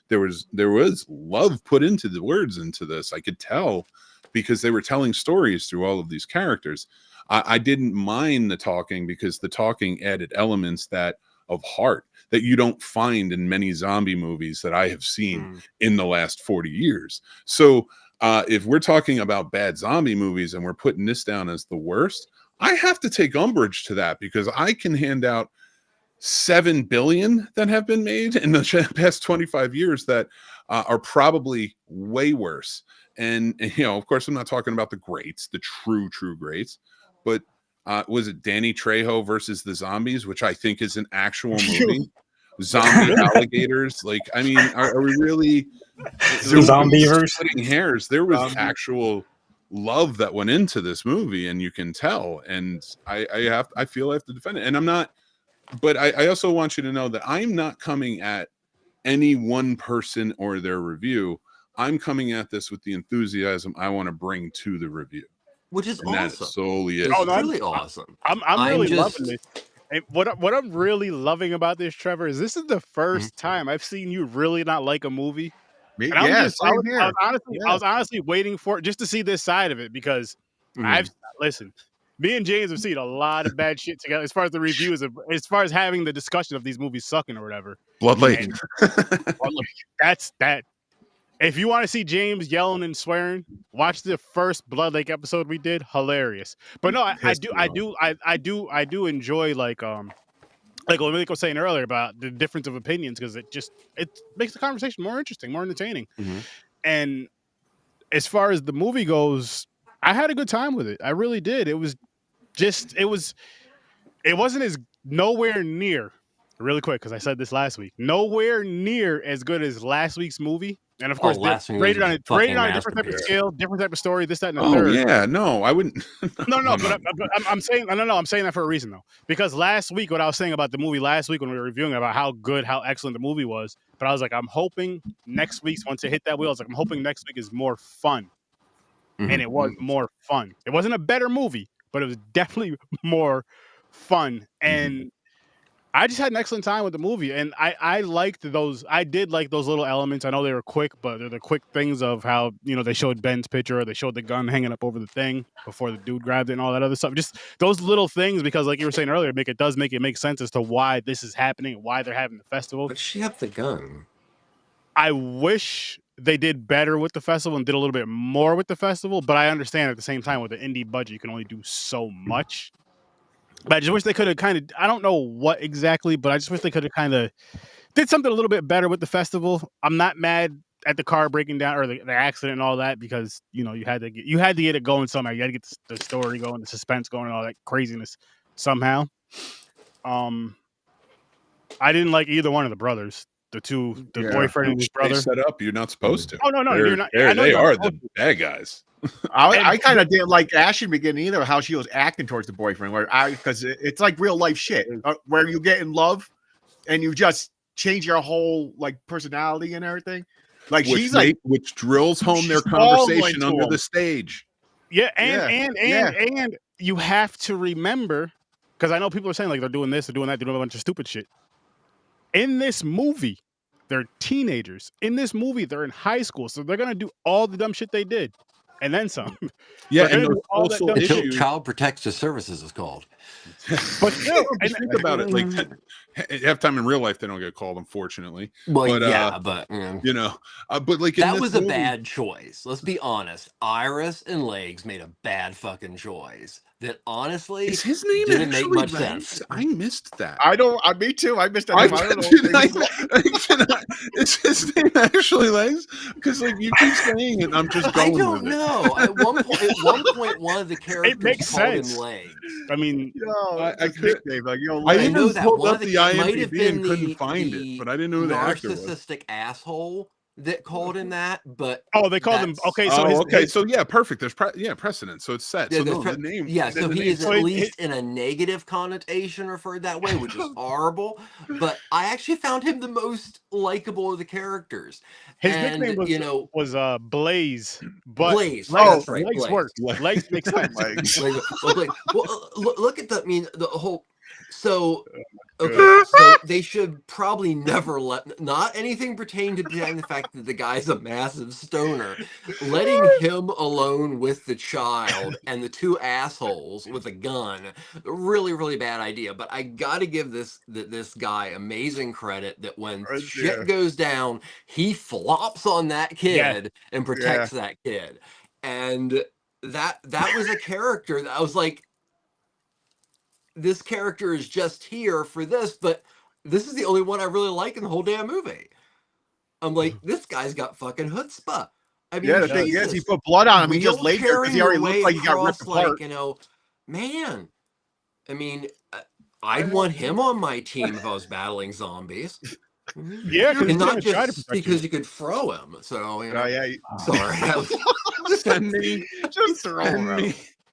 There was love put into the words into this. I could tell, because they were telling stories through all of these characters. I didn't mind the talking, because the talking added elements of heart that you don't find in many zombie movies that I have seen in the last 40 years. So if we're talking about bad zombie movies and we're putting this down as the worst, I have to take umbrage to that, because I can hand out 7 billion that have been made in the past 25 years that are probably way worse. And of course, I'm not talking about the greats, the true greats, but was it Danny Trejo versus the Zombies, which I think is an actual movie? Zombie alligators. Like, I mean, are we really Zombievers? Splitting hairs? There was actual love that went into this movie, and you can tell. And I feel I have to defend it. And I'm not, but I also want you to know that I'm not coming at any one person or their review. I'm coming at this with the enthusiasm I want to bring to the review. Which is awesome. That solely is. It's really awesome. I'm really loving this. And what I'm really loving about this, Trevor, is this is the first time I've seen you really not like a movie. And I was honestly waiting for it just to see this side of it, because listen, me and James have seen a lot of bad shit together as far as the reviews, as far as having the discussion of these movies sucking or whatever. Blood Lake. That's that. If you want to see James yelling and swearing, watch the first Blood Lake episode we did. Hilarious. But no, I do enjoy like what Malik was saying earlier about the difference of opinions, because it makes the conversation more interesting, more entertaining. And as far as the movie goes, I had a good time with it. I really did. It wasn't as nowhere near, really quick, because I said this last week, nowhere near as good as last week's movie. And of course, rated on a different type of scale, different type of story, this, that, and the third. Yeah, no, I wouldn't. But I'm saying, I'm saying that for a reason, though. Because last week, what I was saying about the movie last week when we were reviewing about how excellent the movie was, but I was like, I'm hoping next week's, once it hit that wheel, I was like, I'm hoping next week is more fun. And it was more fun. It wasn't a better movie, but it was definitely more fun. And I just had an excellent time with the movie, and I did like those little elements. I know they were quick, but they're the quick things of how, they showed Ben's picture, or they showed the gun hanging up over the thing before the dude grabbed it and all that other stuff. Just those little things, because like you were saying earlier, it does make it make sense as to why this is happening and why they're having the festival. But she had the gun. I wish they did better with the festival and did a little bit more with the festival, but I understand at the same time with the indie budget, you can only do so much. But I just wish they could have I don't know what exactly, but I just wish they could have did something a little bit better with the festival. I'm not mad at the car breaking down or the accident and all that because you had to get it going somehow. You had to get the story going, the suspense going, and all that craziness somehow. I didn't like either one of the brothers. The boyfriend and his brother. They set up. You're not supposed to. Oh no, you're not. They are the bad guys. I kind of didn't like Ash in the beginning either. How she was acting towards the boyfriend, because it's like real life shit, where you get in love and you just change your whole like personality and everything. Like which drills home their conversation under the stage. Yeah, and you have to remember, because I know people are saying like they're doing this, they're doing that, they're doing a bunch of stupid shit. In this movie, they're teenagers. In this movie, they're in high school, so they're gonna do all the dumb shit they did, and then some. Yeah, and also Child Protective Services is called. But still, and think about it. Like half time in real life, they don't get called, unfortunately. Well, but but like that was a bad choice. Let's be honest. Iris and Legs made a bad fucking choice. That honestly is his name didn't make much sense. I missed that. Me too. I missed that. Is his name actually Legs? Because like you keep saying it, I'm just going. I don't know. At one point, one of the characters called him Legs. I mean, I even pulled up the IMDb and couldn't find it, but I didn't know who the actor was. Narcissistic asshole that called him that, but they called him. Okay, so yeah, perfect. There's precedent, so it's set. So the name, so he is at least in a negative connotation referred that way, which is horrible. But I actually found him the most likable of the characers. His nickname was Blaze. But Blaze. Legs works. Legs makes sense. Well, look at the whole. So, so they should probably never not anything pertain to the fact that the guy's a massive stoner. Letting him alone with the child and the two assholes with a gun, really, really bad idea. But I got to give this guy amazing credit that when shit goes down, he flops on that kid and protects that kid. And that was a character that I was like, this character is just here for this, but this is the only one I really like in the whole damn movie. I'm like, this guy's got fucking chutzpah. I mean, the thing is, he put blood on him. He just laid there because he already looked like he got ripped apart. Man. I mean, I'd want him on my team if I was battling zombies. Yeah, and not just because you could throw him. So, sorry. Send me. Just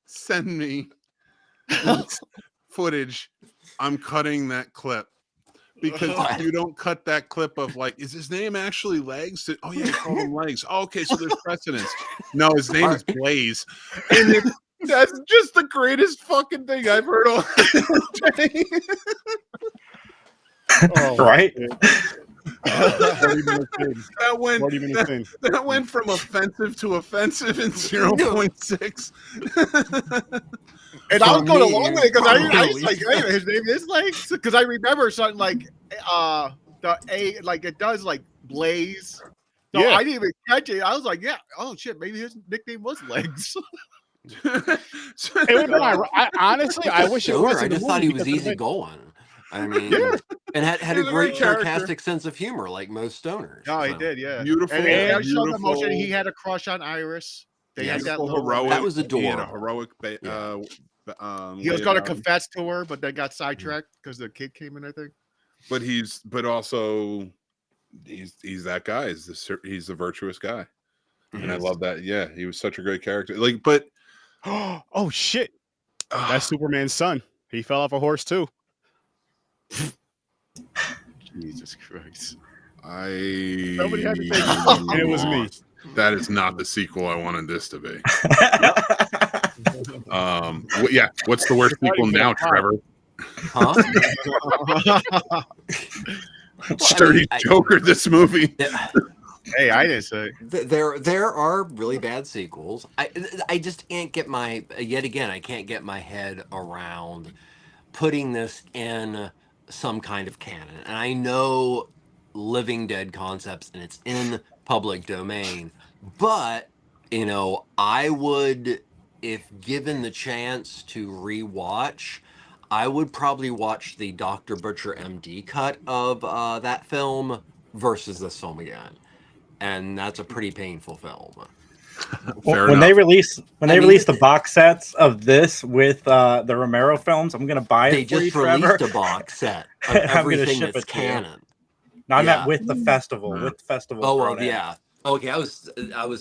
send me. Footage. I'm cutting that clip because if you don't cut that clip of like, is his name actually Legs? Oh yeah, call him Legs. Oh, okay, so there's precedence. No, his name is Blaze, and that's just the greatest fucking thing I've heard all day. Right? That went from offensive to offensive in 0.6. And I was going along with it because I was like, hey, his name is Legs, because I remember something like the A, like it does like Blaze. So I didn't even catch it. I was like, oh shit, maybe his nickname was Legs. Honestly, I wish it was. I just thought he was easy going. I mean, and had a great sarcastic sense of humor, like most stoners. Oh, he did, yeah. Beautiful. And showed emotion. He had a crush on Iris. They had that heroic. That was adorable. He had a heroic. He was going to confess to her, but they got sidetracked because the kid came in, I think. But also he's that guy. He's the virtuous guy, and I love that. Yeah, he was such a great character. Like, but oh shit, that's Superman's son. He fell off a horse too. Jesus Christ! Somebody had to take it, and it was me. That is not the sequel I wanted this to be. What's the worst sequel now, Trevor? Huh? Sturdy Joker, this movie. Hey, I didn't say. There are really bad sequels. I just can't get I can't get my head around putting this in some kind of canon. And I know Living Dead concepts and it's in public domain, but I would, if given the chance to rewatch, I would probably watch the Dr. Butcher MD cut of that film versus this film again. and that's a pretty painful film. Fair when enough. they release the it- box sets of this with the Romero films, I'm gonna buy They it for you, just released Trevor. a box set of I'm gonna everything ship that's it to you. canon. No, I meant Yeah. with the festival, Yeah. Oh well, thrown in. yeah. Okay, I was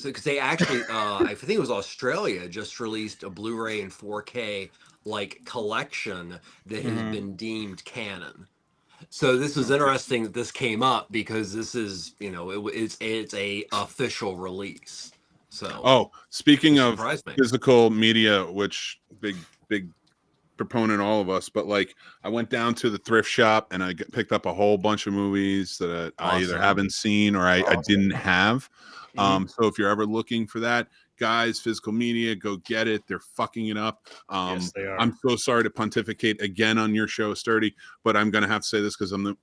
because they actually I think it was Australia just released a Blu-ray and 4K like collection that has Mhm. been deemed canon. So this was interesting that this came up because this is, it's a official release. So Oh, speaking it of surprised me. physical media, which big proponent all of us, but like I went down to the thrift shop and I picked up a whole bunch of movies that I either Awesome. haven't seen or I didn't have. Mhm. So if you're ever looking for that, guys, physical media, go get it. They're fucking it up. Yes, they are. I'm so sorry to pontificate again on your show, Sturdy, but I'm gonna have to say this because I'm the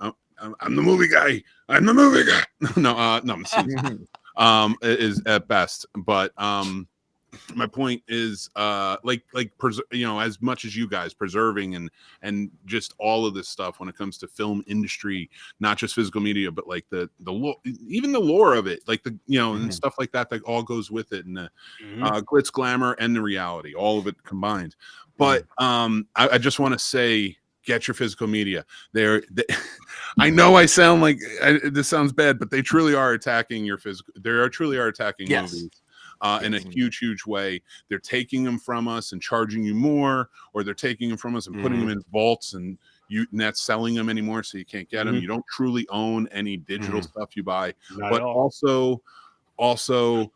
movie guy. I'm the movie guy. no, I'm serious. Is at best, but my point is as much as you guys preserving and just all of this stuff when it comes to film industry, not just physical media, but like the even the lore of it, like and stuff like that all goes with it, and the glitz, glamour, and the reality, all of it combined. But I just want to say, get your physical media. I know I sound like this sounds bad, but they truly are attacking your physical. They truly are attacking movies. In a huge way. They're taking them from us and charging you more, or they're taking them from us and putting them in vaults and not selling them anymore, so you can't get them. You don't truly own any digital stuff you buy. Not But at all. also,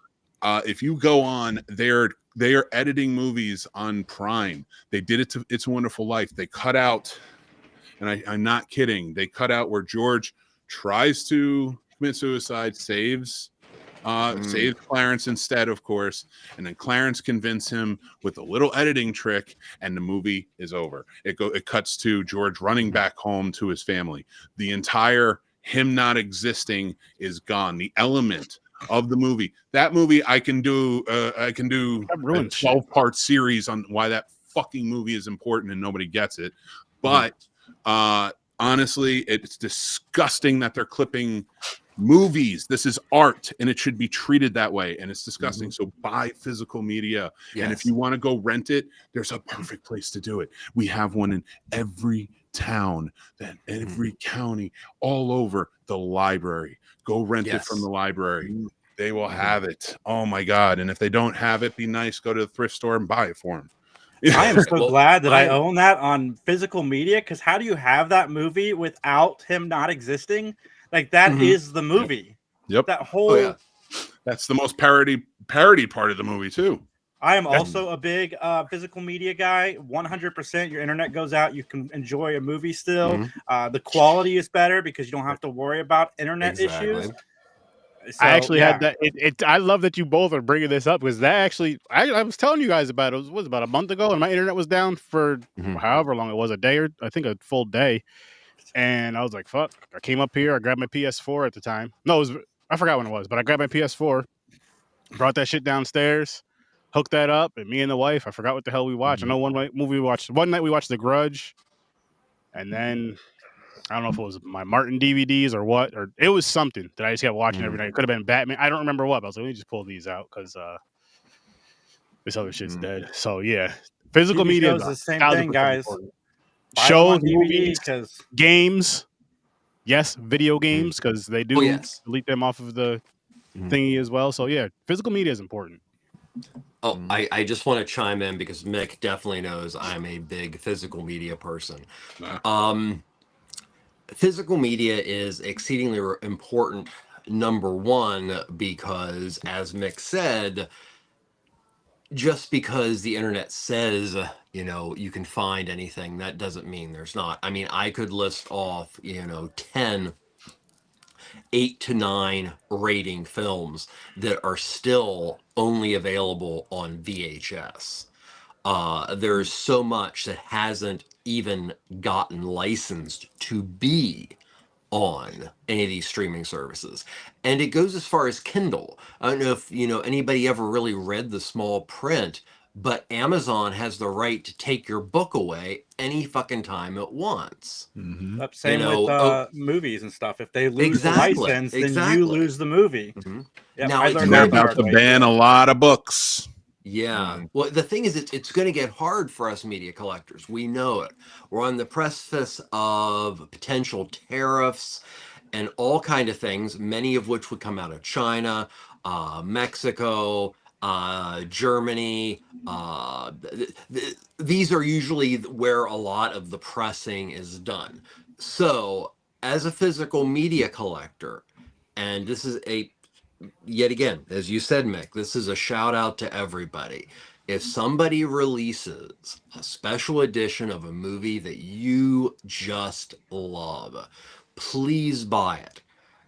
if you go on, they are editing movies on Prime. They did it to It's a Wonderful Life. They cut out, and I'm not kidding, they cut out where George tries to commit suicide, saves Clarence instead, of course, and then Clarence convinces him with a little editing trick, and the movie is over. It cuts to George running back home to his family. The entire him not existing is gone. The element of the movie. That movie I can do a 12-part series on why that fucking movie is important and nobody gets it. But honestly, it's disgusting that they're clipping movies. This is art and it should be treated that way, and it's disgusting. So buy physical media. And if you want to go rent it, there's a perfect place to do it. We have one in every town, then every county, all over. The library. Go rent it from the library. They will have it. Oh my god. And if they don't have it, be nice, go to the thrift store and buy it for them. I am so glad that I own that on physical media, because how do you have that movie without him not existing? Like that is the movie. Yep. That whole that's the most parody part of the movie too. I am also a big physical media guy. 100%. Your internet goes out, you can enjoy a movie still. The quality is better because you don't have to worry about internet issues. So, I actually had that. I love that you both are bringing this up, because that actually, I was telling you guys about it. It was about a month ago, and my internet was down for however long it was, a day, or I think a full day. And I was like, fuck. I came up here, I grabbed my PS4 at the time. No, I forgot when it was, but I grabbed my PS4, brought that shit downstairs, hooked that up, and me and the wife, I forgot what the hell we watched. I know one night we watched The Grudge, and then I don't know if it was my Martin DVDs or what, or it was something that I just kept watching every night. It could have been Batman. I don't remember what, but I was like, let me just pull these out because this other shit's dead. So yeah, physical media is the same thing, guys. Shows, movies, games. Yes, video games, because they do delete them off of the thingy as well. So yeah, physical media is important. Oh, I just want to chime in because Mick definitely knows I'm a big physical media person. Physical media is exceedingly important, number one, because as Mick said, just because the internet says, you can find anything, that doesn't mean there's not. I mean, I could list off, 10 8 to 9 rating films that are still only available on VHS. There's so much that hasn't even gotten licensed to be on any of these streaming services. And it goes as far as Kindle. I don't know if anybody ever really read the small print, but Amazon has the right to take your book away any fucking time it wants. Mm-hmm. Same with movies and stuff. If they lose the license, then you lose the movie. Mm-hmm. Yep, Now, I it's learned They're that the about hard to way, ban too. a lot of books. Yeah. Well, the thing is, it's going to get hard for us media collectors. We know it. We're on the precipice of potential tariffs and all kind of things, many of which would come out of China, Mexico, Germany. These are usually where a lot of the pressing is done. So, as a physical media collector, and this is yet again, as you said, Mick, this is a shout out to everybody. If somebody releases a special edition of a movie that you just love, please buy it,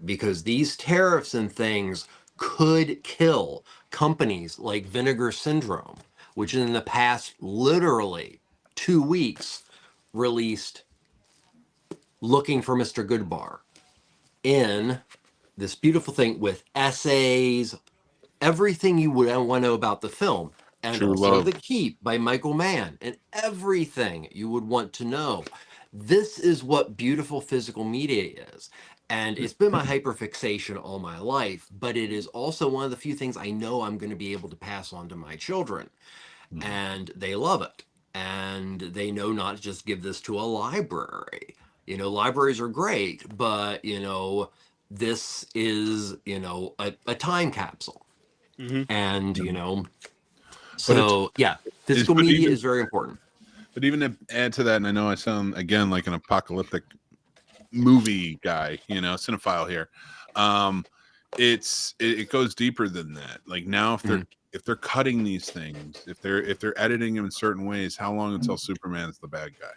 because these tariffs and things could kill companies like Vinegar Syndrome, which in the past literally 2 weeks released Looking for Mr. Goodbar in this beautiful thing with essays, everything you would want to know about the film, and True also Love. The Keep by Michael Mann, and everything you would want to know. This is what beautiful physical media is. And it's been my hyperfixation all my life, but it is also one of the few things I know I'm going to be able to pass on to my children. And they love it. And they know not to just give this to a library. Libraries are great, but, this is, a time capsule. And, so yeah, physical media is very important. But even to add to that, and I know I sound again like an apocalyptic movie guy, cinephile here. It goes deeper than that. Like now, if they're cutting these things, if they're editing them in certain ways, how long until Superman's the bad guy?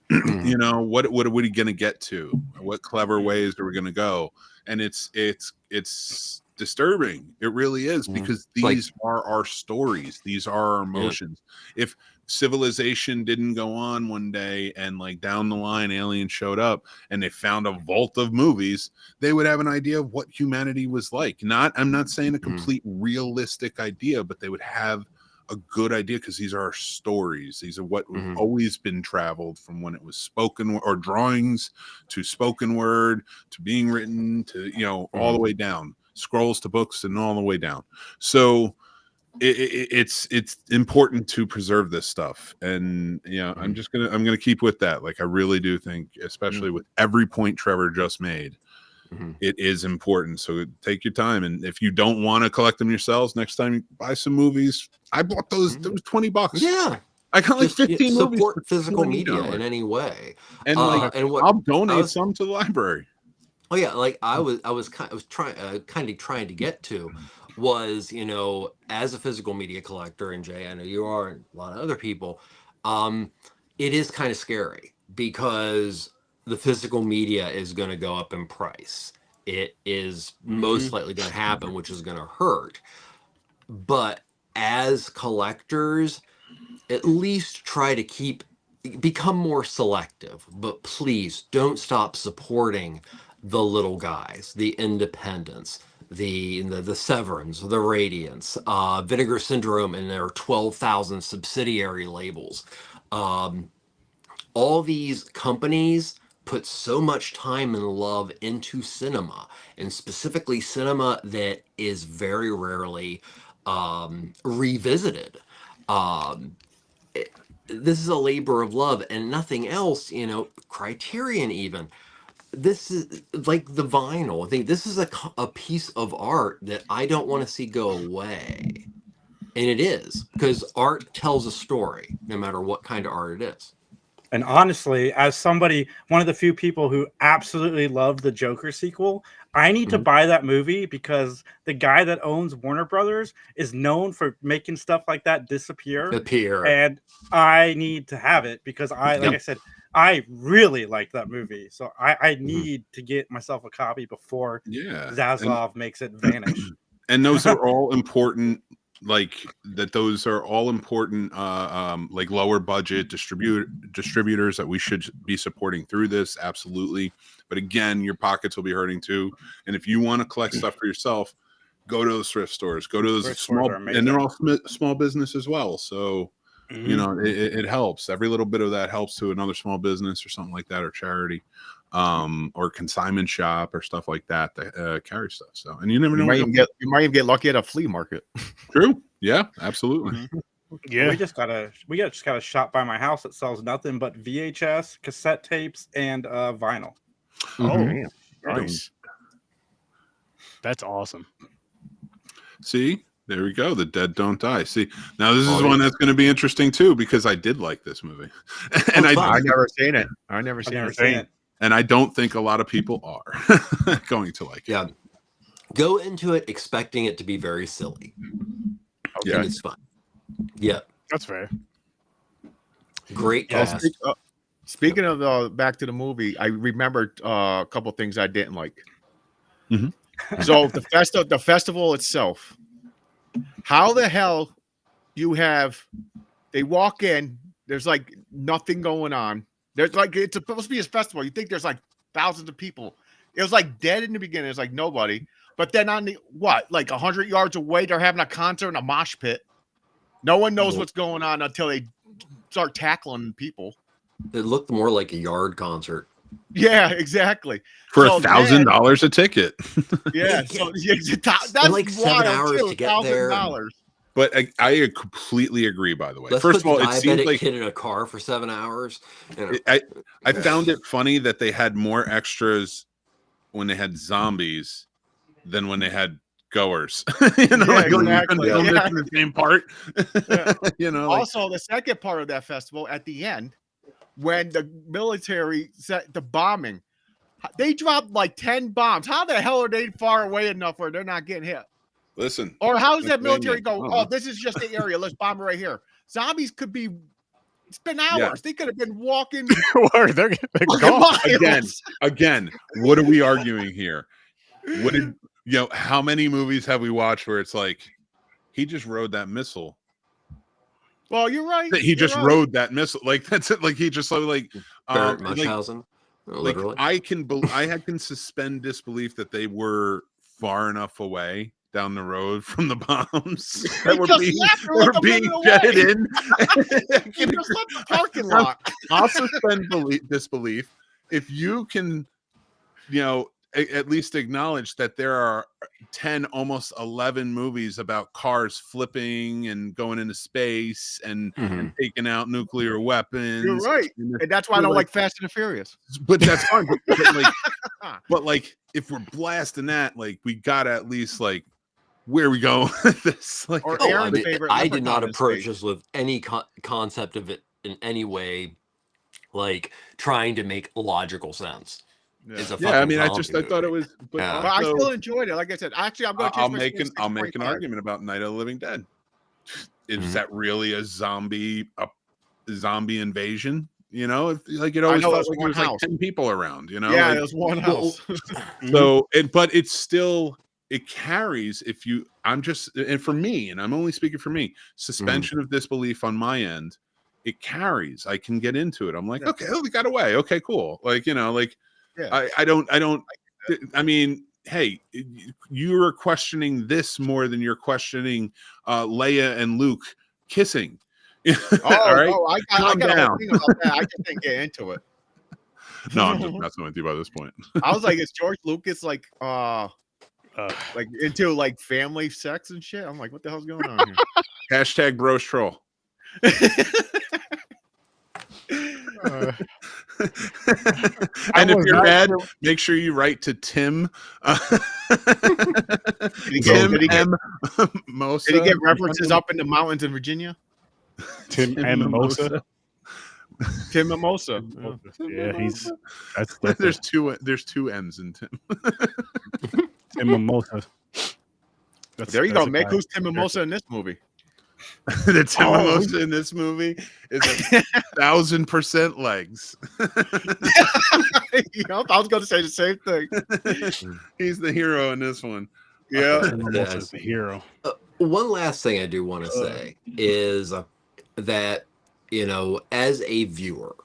What are we going to get to? What clever ways are we going to go? And it's disturbing. It really is, because these are our stories. These are our emotions. If civilization didn't go on one day and like down the line aliens showed up and they found a vault of movies, they would have an idea of what humanity was like. I'm not saying a complete realistic idea, but they would have a good idea, because these are our stories. These are what have always been traveled from when it was spoken or drawings to spoken word to being written to all the way down, scrolls to books and all the way down. So it's important to preserve this stuff, and I'm gonna keep with that. Like I really do think, especially with every point Trevor just made, it is important. So take your time, and if you don't want to collect them yourselves, next time you buy some movies. I bought those. There was $20. Yeah, I got like 15 movies. Support physical media in any way, and I'll donate some to the library. Oh yeah, like I was trying to get to was, as a physical media collector, and Jay, I know you are, and a lot of other people, it is kind of scary, because the physical media is going to go up in price. It is most likely going to happen, which is going to hurt. But as collectors, at least try to become more selective. But please don't stop supporting the little guys, the independents, the Severins, the Radiants, Vinegar Syndrome, and their 12,000 subsidiary labels. All these companies put so much time and love into cinema, and specifically cinema that is very rarely revisited. This is a labor of love and nothing else. Criterion even. This is like the vinyl. I think this is a piece of art that I don't want to see go away. And it is, because art tells a story, no matter what kind of art it is. And honestly, as one of the few people who absolutely loved the Joker sequel, I need to buy that movie, because the guy that owns Warner Brothers is known for making stuff like that disappear. And I need to have it, because I said, I really like that movie. So I need to get myself a copy before Zaslav makes it vanish. And those are all important. Those are all important, like lower budget distributors that we should be supporting through this. Absolutely. But again, your pockets will be hurting too. And if you want to collect stuff for yourself, go to those thrift stores, go to those Thrift stores small, are and they're amazing. all small business as well. So, you know, it helps. Every little bit of that helps to another small business or something like that, or charity, or consignment shop or stuff like that that carry stuff. So, and you never know. You might even get lucky at a flea market. True. Yeah, absolutely. Yeah. We just got a shop by my house that sells nothing but VHS, cassette tapes, and vinyl. Oh, Damn. nice. That's awesome. See, there we go. The dead don't die. See, now this is one that's going to be interesting too, because I did like this movie, and I never seen it. I never seen it. And I don't think a lot of people are going to like it. Yeah. Go into it expecting it to be very silly. Yeah. And it's fun. Yeah. That's fair. Great cast. Speaking of back to the movie, I remembered a couple things I didn't like. So the festival itself, how the hell you have, they walk in, there's like nothing going on. There's like, it's supposed to be a festival. You think there's like thousands of people. It was like dead in the beginning. It's like nobody. But then on the, like 100 yards away, they're having a concert in a mosh pit. No one knows what's going on until they start tackling people. It looked more like a yard concert. Yeah, exactly. For $1,000 a ticket. Yeah, so that's like 7 hours to get there. But I completely agree. By the way, Let's first of all, put it seems like kid in a car for 7 hours. You know. I found it funny that they had more extras when they had zombies than when they had goers. You know, yeah, like exactly. the same part. Yeah. You know, also the second part of that festival at the end, when the military set the bombing, they dropped like 10 bombs. How the hell are they far away enough where they're not getting hit? Listen, or how's that military go? Oh, this is just the area. Let's bomb it right here. Zombies could be. It's been hours. Yeah. They could have been walking. they're gone. Again. What are we arguing here? What did how many movies have we watched where it's like he just rode that missile? Well, you're right. He just rode that missile. Like that's it. Like he just like Munchausen. Like I can suspend disbelief that they were far enough away down the road from the bombs that were being jetted in. Just left the parking lot. I'll suspend disbelief if you can, at least acknowledge that there are 10, almost 11 movies about cars flipping and going into space and taking out nuclear weapons. You're right. And that's why I don't like Fast and the Furious. But that's fine. But if we're blasting that, like, we got to at least, like, where we go with this. Like, I did not approach this with any concept of it in any way, like, trying to make logical sense. Yeah, I mean, I thought it was, but I still enjoyed it. Like I said, actually, I'm going to. I'll make an argument about Night of the Living Dead. Is that really a zombie invasion? It always felt like there was like 10 people around. Yeah, it was one house. So, but it's still, it carries. And for me, and I'm only speaking for me, suspension of disbelief on my end. It carries. I can get into it. I'm like, okay, we got away. Okay, cool. Yeah. I mean, hey, you are questioning this more than you're questioning Leia and Luke kissing. All right? I got a thing about that. I just didn't get into it. No, I'm just messing with you by this point. I was like, is George Lucas like into like family sex and shit? I'm like, what the hell's going on here? Hashtag bros troll. And if you're mad, make sure you write to Tim. Did he get references up in the mountains in Virginia? Tim and Mimosa. Tim Mimosa. Yeah, there's two M's in Tim. Tim Mimosa. There you go, Mick. Who's Tim Mimosa in this movie? The Tim Mimosa in this movie is 1,000% legs. I was going to say the same thing. He's the hero in this one. Yeah, the hero. One last thing I do want to say is that as a viewer,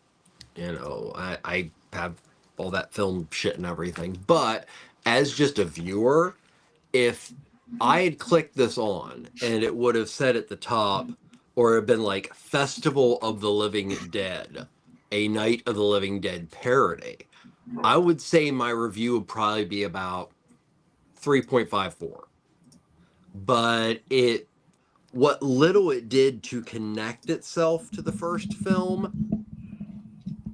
I have all that film shit and everything, but as just a viewer, if I had clicked this on, and it would have said at the top, or have been like Festival of the Living Dead, a Night of the Living Dead parody. I would say my review would probably be about 3.54. But what little it did to connect itself to the first film,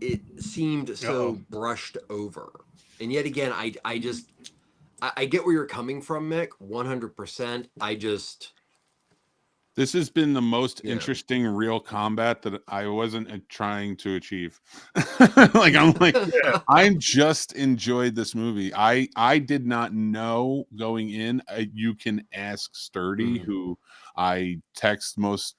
it seemed so brushed over. And yet again, I get where you're coming from, Mick, 100%. This has been the most interesting real combat that I wasn't trying to achieve. I just enjoyed this movie. I did not know going in. You can ask Sturdy, who I text most,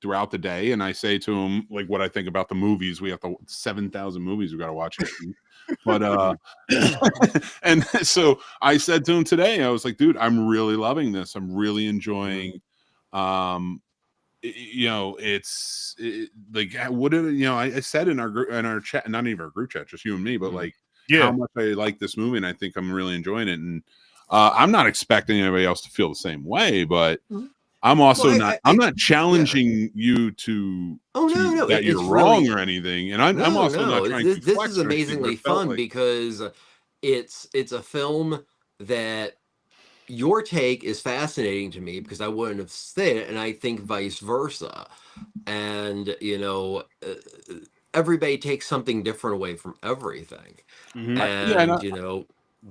throughout the day, and I say to him like what I think about the movies. We have 7,000 movies we got to watch this week. But and so I said to him today, I was like, dude, I'm really loving this. I'm really enjoying it's like what I said in our chat, not even our group chat, just you and me, but like how much I like this movie, and I think I'm really enjoying it. And I'm not expecting anybody else to feel the same way, but I'm also I'm not challenging you to that you're wrong or anything. And I'm also not trying to this is amazingly fun because it's a film that your take is fascinating to me because I wouldn't have said it, and I think vice versa. And everybody takes something different away from everything. And that's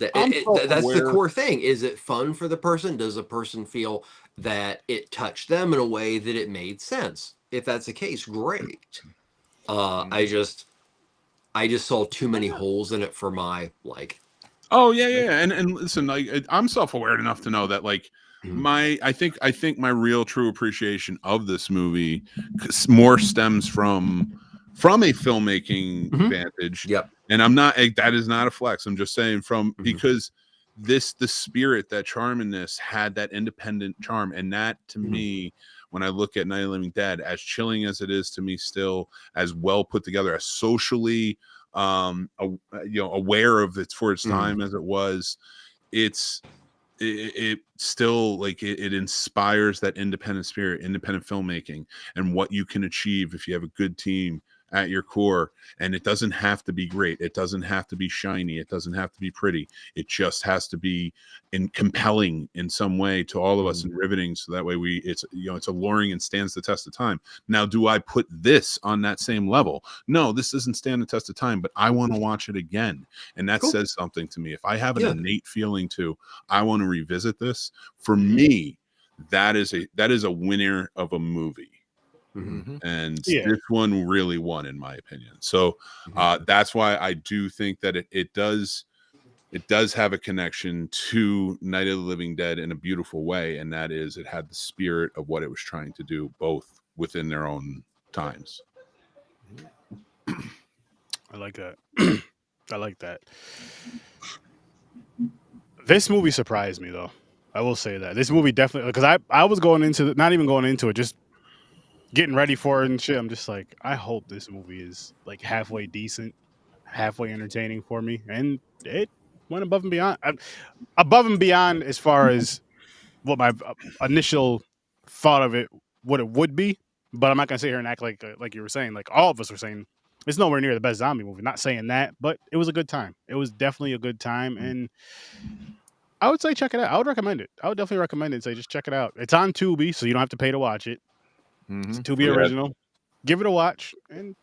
the core thing. Is it fun for the person? Does a person feel that it touched them in a way that it made sense? If that's the case, great. I just saw too many holes in it for my like. Oh yeah. And listen, like I'm self-aware enough to know that like I think my real true appreciation of this movie more stems from a filmmaking vantage. Yep. And I'm not, that is not a flex. I'm just saying because the spirit, that charm in this had that independent charm. And that to me, when I look at Night of the Living Dead, as chilling as it is to me, still as well put together, as socially aware of its for its time as it was, it still like it inspires that independent spirit, independent filmmaking, and what you can achieve if you have a good team at your core. And it doesn't have to be great, it doesn't have to be shiny, it doesn't have to be pretty, it just has to be compelling in some way to all of us and riveting, so that way it's alluring and stands the test of time. Now, do I put this on that same level? No, this doesn't stand the test of time, but I want to watch it again, and that says something to me. If I have an innate feeling to I want to revisit this, for me that is a winner of a movie. And this one really won, in my opinion. So that's why I do think that it does have a connection to Night of the Living Dead in a beautiful way, and that is it had the spirit of what it was trying to do, both within their own times. I like that. I like that. This movie surprised me, though. I will say that this movie definitely, because I was going into not even going into it, just getting ready for it and shit. I'm just like, I hope this movie is like halfway decent, halfway entertaining for me, and it went above and beyond as far as what my initial thought of it, what it would be. But I'm not gonna sit here and act like you were saying, like all of us were saying, it's nowhere near the best zombie movie. Not saying that, but it was a good time. It was definitely a good time, and I would say check it out. I would recommend it. I would definitely recommend it and say just check it out. It's on Tubi, so you don't have to pay to watch it. It's a Tubi original. Give it a watch, and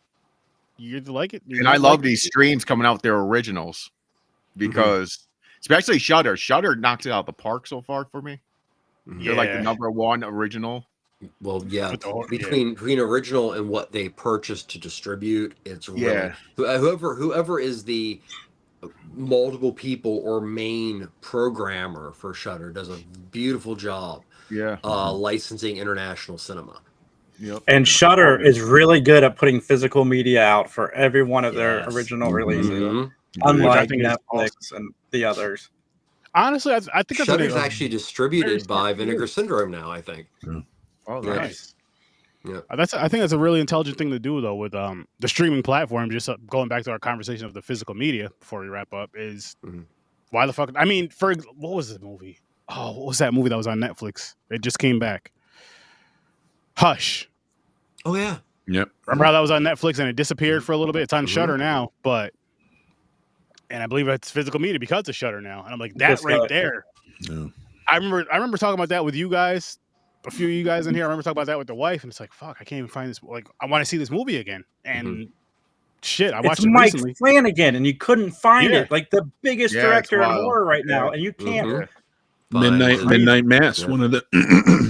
you like it. And I love these streams coming out with their originals because, especially Shudder. Shudder knocks it out of the park so far for me. They're like the #1 original. Well, yeah. Between original and what they purchased to distribute, it's really whoever is the multiple people or main programmer for Shudder does a beautiful job. Licensing international cinema. And Shudder is really good at putting physical media out for every one of their original releases, unlike Netflix and the others. Honestly, I think Shudder is actually distributed by Vinegar Syndrome now, I think. Oh, nice. Yeah, I think that's a really intelligent thing to do, though, with the streaming platform. Just going back to our conversation of the physical media before we wrap up, is why the fuck? I mean, what was the movie? Oh, what was that movie that was on Netflix? It just came back. Hush. Oh yeah. Yep. Remember how that was on Netflix and it disappeared for a little bit? It's on Mhm. Shudder now, and I believe it's physical media because of Shudder now. And I'm like, that Just right got- there. Yeah. I remember talking about that with you guys, a few of you guys in here. I remember talking about that with the wife, and it's like, fuck, I can't even find this. Like, I want to see this movie again. And shit, I watched It's it Mike recently. Flanagan, and you couldn't find Yeah. it. Like the biggest Yeah, director it's in wild. horror right Yeah. now, and you can't. Mhm. Midnight Mass, Yeah. one of the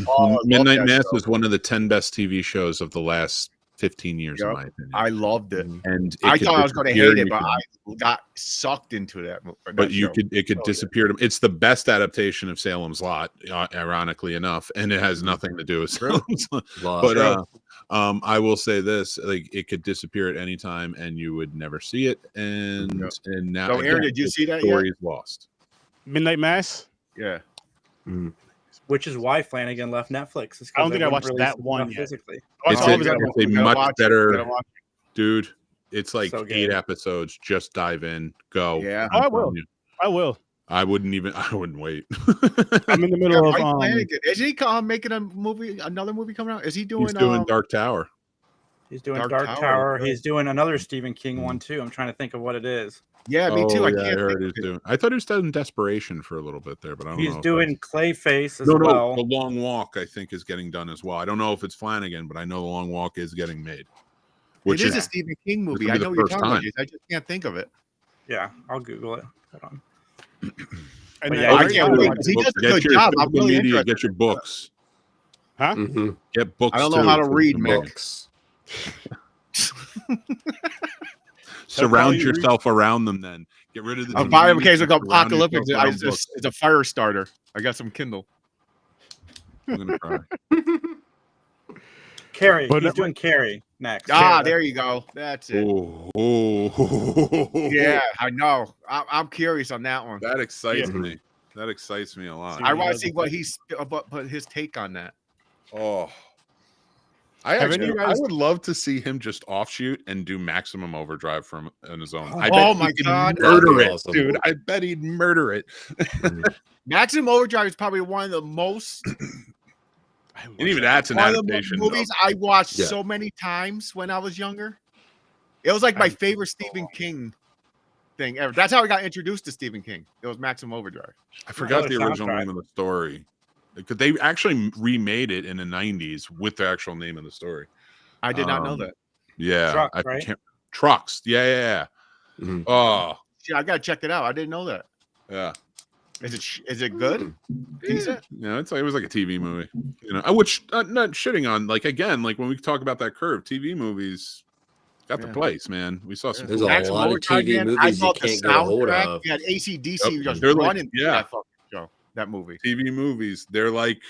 Oh, I love Midnight that Mass show. is one of the 10 best TV shows of the last 15 years, in Yep. my opinion. I loved it. And it I could thought I was going to disappear, hate it, you but could- I got sucked into that. but you show. it could Oh, yeah. disappear. It's the best adaptation of Salem's Lot, ironically enough, and it has nothing to do with True. Salem's Lot. Lot. But I will say this: like, it could disappear at any time, and you would never see it. And now, So, Aaron, did you the see that yet? story is lost. Midnight Mass. Yeah. Which is why Flanagan left Netflix. Is I don't they think I wouldn't watched release that the one stuff yet. physically. I It's watched all of his a, other- it's a You gotta much watch it. You better, gotta watch dude. It's like So good. 8 episodes. Just dive in, go. Yeah. Oh, I will. I will. I wouldn't wait. I'm in the Yeah, middle of Mike Flanagan. Is he making another movie coming out? Is he doing? He's doing Dark Tower. He's doing Dark Dark Tower, Tower. yeah. He's doing another Stephen King one too. I'm trying to think of what it is. Yeah, me too. I yeah, can't. heard think he's of it. doing. I thought he was doing Desperation for a little bit there, but I don't know. He's if doing Clayface as No, well. The Long Walk, I think, is getting done as well. I don't know if it's Flanagan, but I know The Long Walk is getting made. Which It is a Stephen King movie. will I be the know what you're first talking about. time. Jason. I just can't think of it. Yeah, I'll Google it. Hold on. And But then yeah, I right can't now, wait, like, 'cause he Book- does a get good your job. I'm physical really media, interested. get your books. Mhm. Get books. I don't know too, how to for read, Romero. Books. Surround you read. yourself around them. Then get rid of the. I'm buying a TVs case of and surround apocalyptic. yourself around books. It's a fire starter. I got some Kindle. I'm gonna cry. Carrie. But He's that- doing Carrie next. Ah, there you go. That's it. Oh, Yeah, I know. I'm curious on that one. that excites Yeah. me. That excites me a lot. I want to see what but his take on that. Oh, Have any of you I guys- would love to see him just offshoot and do maximum overdrive from on his own. I Oh bet my he could God. murder That'd be it, awesome. dude! I bet he'd murder it. Maximum Overdrive is probably one of the most And even that's an one of the adaptation. movies I watched Yeah. so many times when I was younger. It was like my favorite Stephen King thing ever. That's how I got introduced to Stephen King. It was Maximum Overdrive. I forgot Oh, the the original soundtrack. name of the story. Because they actually remade it in the 90s with the actual name of the story. I did not know that. Yeah. Trucks, right? Trucks. Yeah. Mhm. Oh, Shit, I gotta check it out. I didn't know that. yeah. Is it good? Decent? You know, it was like a TV movie. You know, I which not shitting on, like, again, like when we talk about that curve, TV movies got their Yeah. place, man. We saw some There's cool- a Maximum lot of Overdrive, TV man, I movies you love the can't get a hold soundtrack. of. You had AC/DC Yep. just They're like- running through yeah. that fucking show, that movie. TV movies. They're like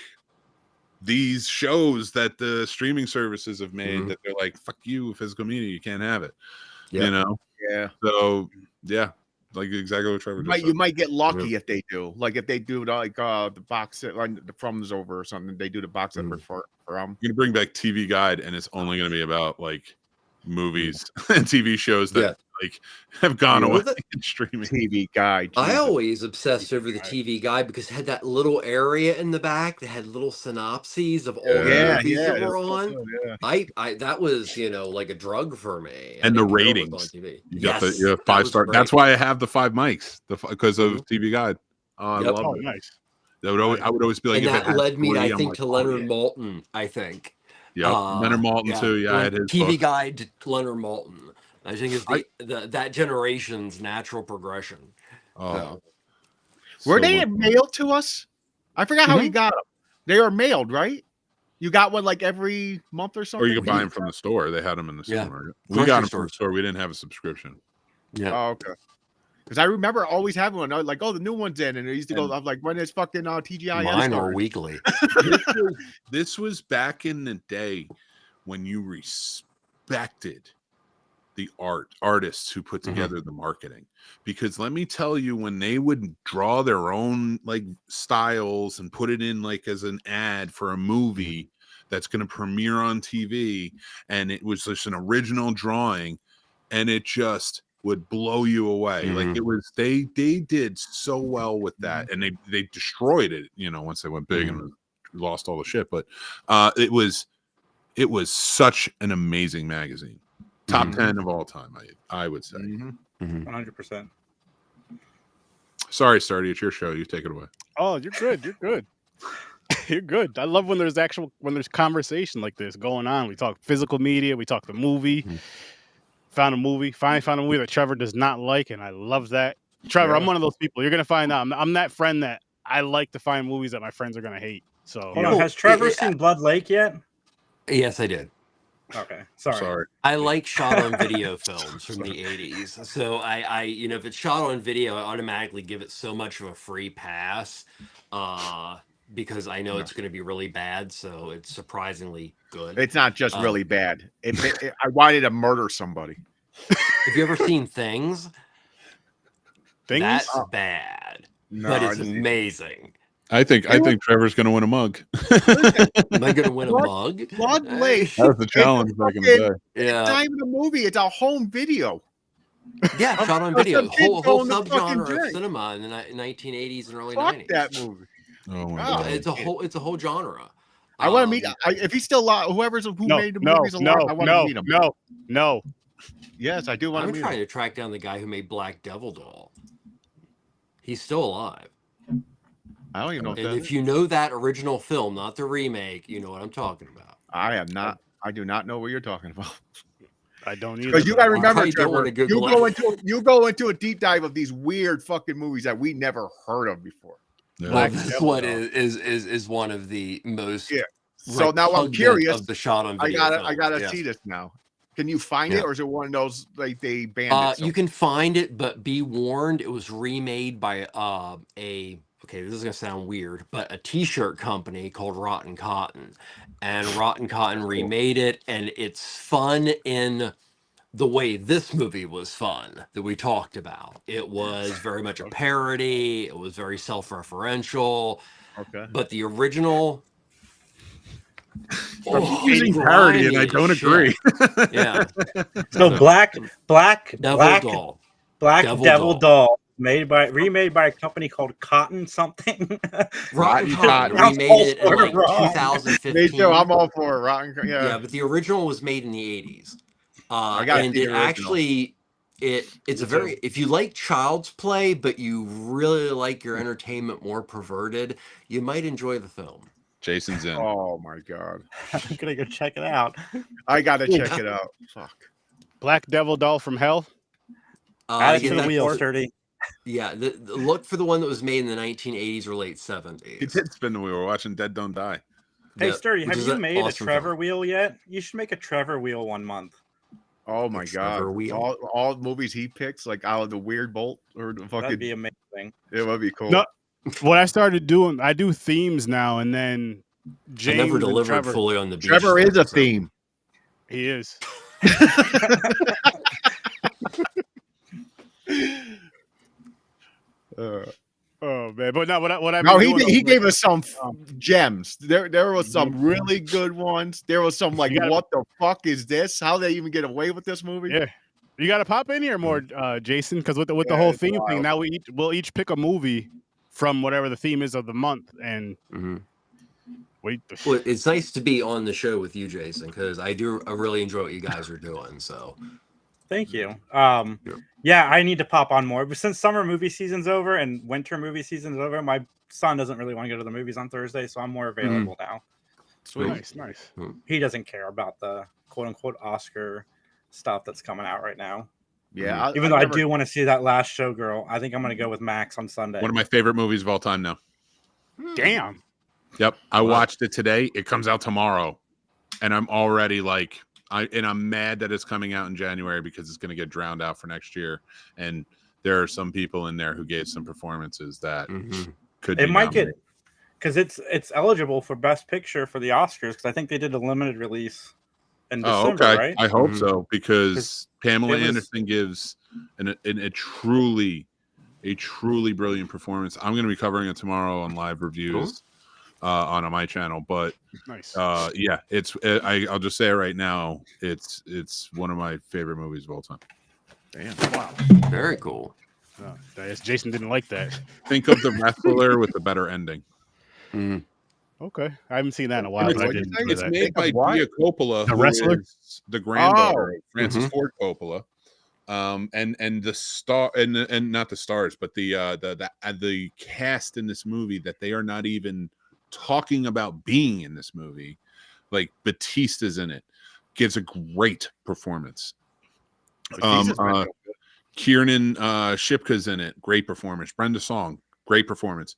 these shows that the streaming services have made Mhm. that they're like, fuck you, physical media, you can't have it. Yeah. You know? Yeah. So yeah, like exactly what Trevor just You said. might get lucky if they do. Like if they do the box set, like the From's over or something, they do the box set for You're gonna bring back TV Guide, and it's only gonna be about like movies and TV shows that like have gone Yeah. away Well, in streaming. TV Guide. I Jesus. always obsessed over the TV guide because it had that little area in the back that had little synopses of all the Yeah, movies that yeah, were it's on. so good, I that was, like a drug for me. And I the didn't know it was ratings. on TV. You got Yes, the that 5-star. was That's great. why I have the 5 mics, because of Mhm. TV Guide. Oh, I Yep. love Oh, it. nice. I would always be like, And if it that had led me, 3, I I'm think, like, to oh, Leonard yeah. Maltin, I think. Yep. Leonard Maltin too. Yeah, I had his TV book. Guide to Leonard Maltin. I think is that generation's natural progression. Oh, Were so they much- mailed to us? I forgot how you got them. They were mailed, right? You got one like every month or something. Or you could buy them from the store. They had them in the Yeah. supermarket. We Grocery got them from stores. the store. We didn't have a subscription. Yeah. Oh, okay. Because I remember always having one. I was like, oh, the new one's in, and I used to go. I'm like, when is fucking TGIF? Mine are starting? weekly. This was back in the day when you respected the artists who put Mhm. together the marketing, because let me tell you, when they would draw their own like styles and put it in like as an ad for a movie that's going to premiere on TV, and it was just an original drawing, and it just would blow you away. Like it was, they did so well with that, and they destroyed it. You know, once they went big and lost all the shit. But it was such an amazing magazine. Top 10 of all time, I would say. 100%. Sorry, Sardi, it's your show. You take it away. Oh, you're good. You're good. You're good. I love when there's conversation like this going on. We talk physical media. We talk the movie. Finally found a movie that Trevor does not like, and I love that. Trevor, I'm one of those people. You're gonna find out. I'm that friend that I like to find movies that my friends are gonna hate. So, has Trevor seen Blood Lake yet? Yes, I did. Okay, sorry. I like shot on video films from the 80s. So I if it's shot on video, I automatically give it so much of a free pass because I know it's going to be really bad. So it's surprisingly good. It's not just really bad. I wanted to murder somebody. Have you ever seen Things? Things? That's bad, but it's amazing. I think Trevor's going to win a mug. Am I going to win a mug? Blood Lake. That was the challenge back in the day. Yeah. It's not even a movie. It's a home video. Yeah, shot on video. Whole going to subgenre fucking of cinema in the 1980s and early Fuck 90s. that movie. Oh my Wow. God. It's a whole genre. I want to meet. If he's still alive, who made the movies alive, I want to meet him. No. Yes, I do want to I'm meet trying him. to track down the guy who made Black Devil Doll. He's still alive. I don't even know. And if you know that original film, not the remake, you know what I'm talking about. I am not. I do not know what you're talking about. I don't either. Because you gotta remember, Trevor, Google you go into a deep dive of these weird fucking movies that we never heard of before. Yeah. Well, this one is one of the most. Yeah. So now I'm curious. Of the shot on video. I gotta see this now. Can you find it, or is it one of those like they banned it? You can find it, but be warned, it was remade by okay, this is gonna sound weird, but a t-shirt company called Rotten Cotton, and Rotten Cotton remade it, and it's fun in the way this movie was fun that we talked about. It was very much a parody. It was very self-referential. Okay. But the original. Using parody, and I don't agree. Yeah. So Black Devil Doll. Remade by a company called Cotton something. Rotten Cotton remade it in like 2015. Me too. I'm all for it. Rotten. Yeah, but the original was made in the 80s. And it actually, it's a very, if you like Child's Play, but you really like your entertainment more perverted, you might enjoy the film. Jason's in. Oh my God. I'm gonna go check it out. I gotta check it out. Fuck. Black Devil Doll from Hell. Add it to the wheel, Sturdy. Yeah, look for the one that was made in the 1980s or late 70s. It did spin the wheel. We're watching Dead Don't Die. Hey, Sturdy, have you made a Trevor film. wheel yet? You should make a Trevor wheel 1 month. Oh my God. All movies he picks, like out of the Weird Bolt or the fucking. That'd be amazing. It would be cool. No, what I started doing, I do themes now, and then James I never delivered Trevor, fully on the beach. Trevor is a theme. He is. Oh man, but no, what I no, he gave us some gems. There was some really good ones. There was some like, what the fuck is this? How they even get away with this movie? Yeah, you got to pop in here more, Jason, because with the whole theme thing, now we'll each pick a movie from whatever the theme is of the month, and wait. Well, it's nice to be on the show with you, Jason, because I really enjoy what you guys are doing. So. Thank you. Yeah, I need to pop on more. But since summer movie season's over and winter movie season's over, my son doesn't really want to go to the movies on Thursday, so I'm more available now. Sweet. Nice. He doesn't care about the quote-unquote Oscar stuff that's coming out right now. Yeah. Even though I do want to see that Last Showgirl, I think I'm going to go with Max on Sunday. One of my favorite movies of all time now. Damn. Yep. I watched it today. It comes out tomorrow. And I'm already like... I'm mad that it's coming out in January because it's going to get drowned out for next year. And there are some people in there who gave some performances that could. It might get because it's eligible for Best Picture for the Oscars because I think they did a limited release in December, right? I hope so because Pamela Anderson gives a truly brilliant performance. I'm going to be covering it tomorrow on live reviews. Cool. On my channel, but nice. Yeah, I'll just say it right now. It's one of my favorite movies of all time. Damn. Wow. Very cool. I guess Jason didn't like that. Think of the wrestler with a better ending. Mm. Okay, I haven't seen that in a while, And but I what'd you did say? enjoy It's that. made Think of by what? Gia Coppola, The who wrestler? is the granddaughter of Francis Mhm. Ford Coppola. And the star and not the stars, but the cast in this movie that they are not even talking about being in this movie, like Batista's in it, gives a great performance. Batista's been real good. Kiernan Shipka's in it, great performance. Brenda Song, great performance.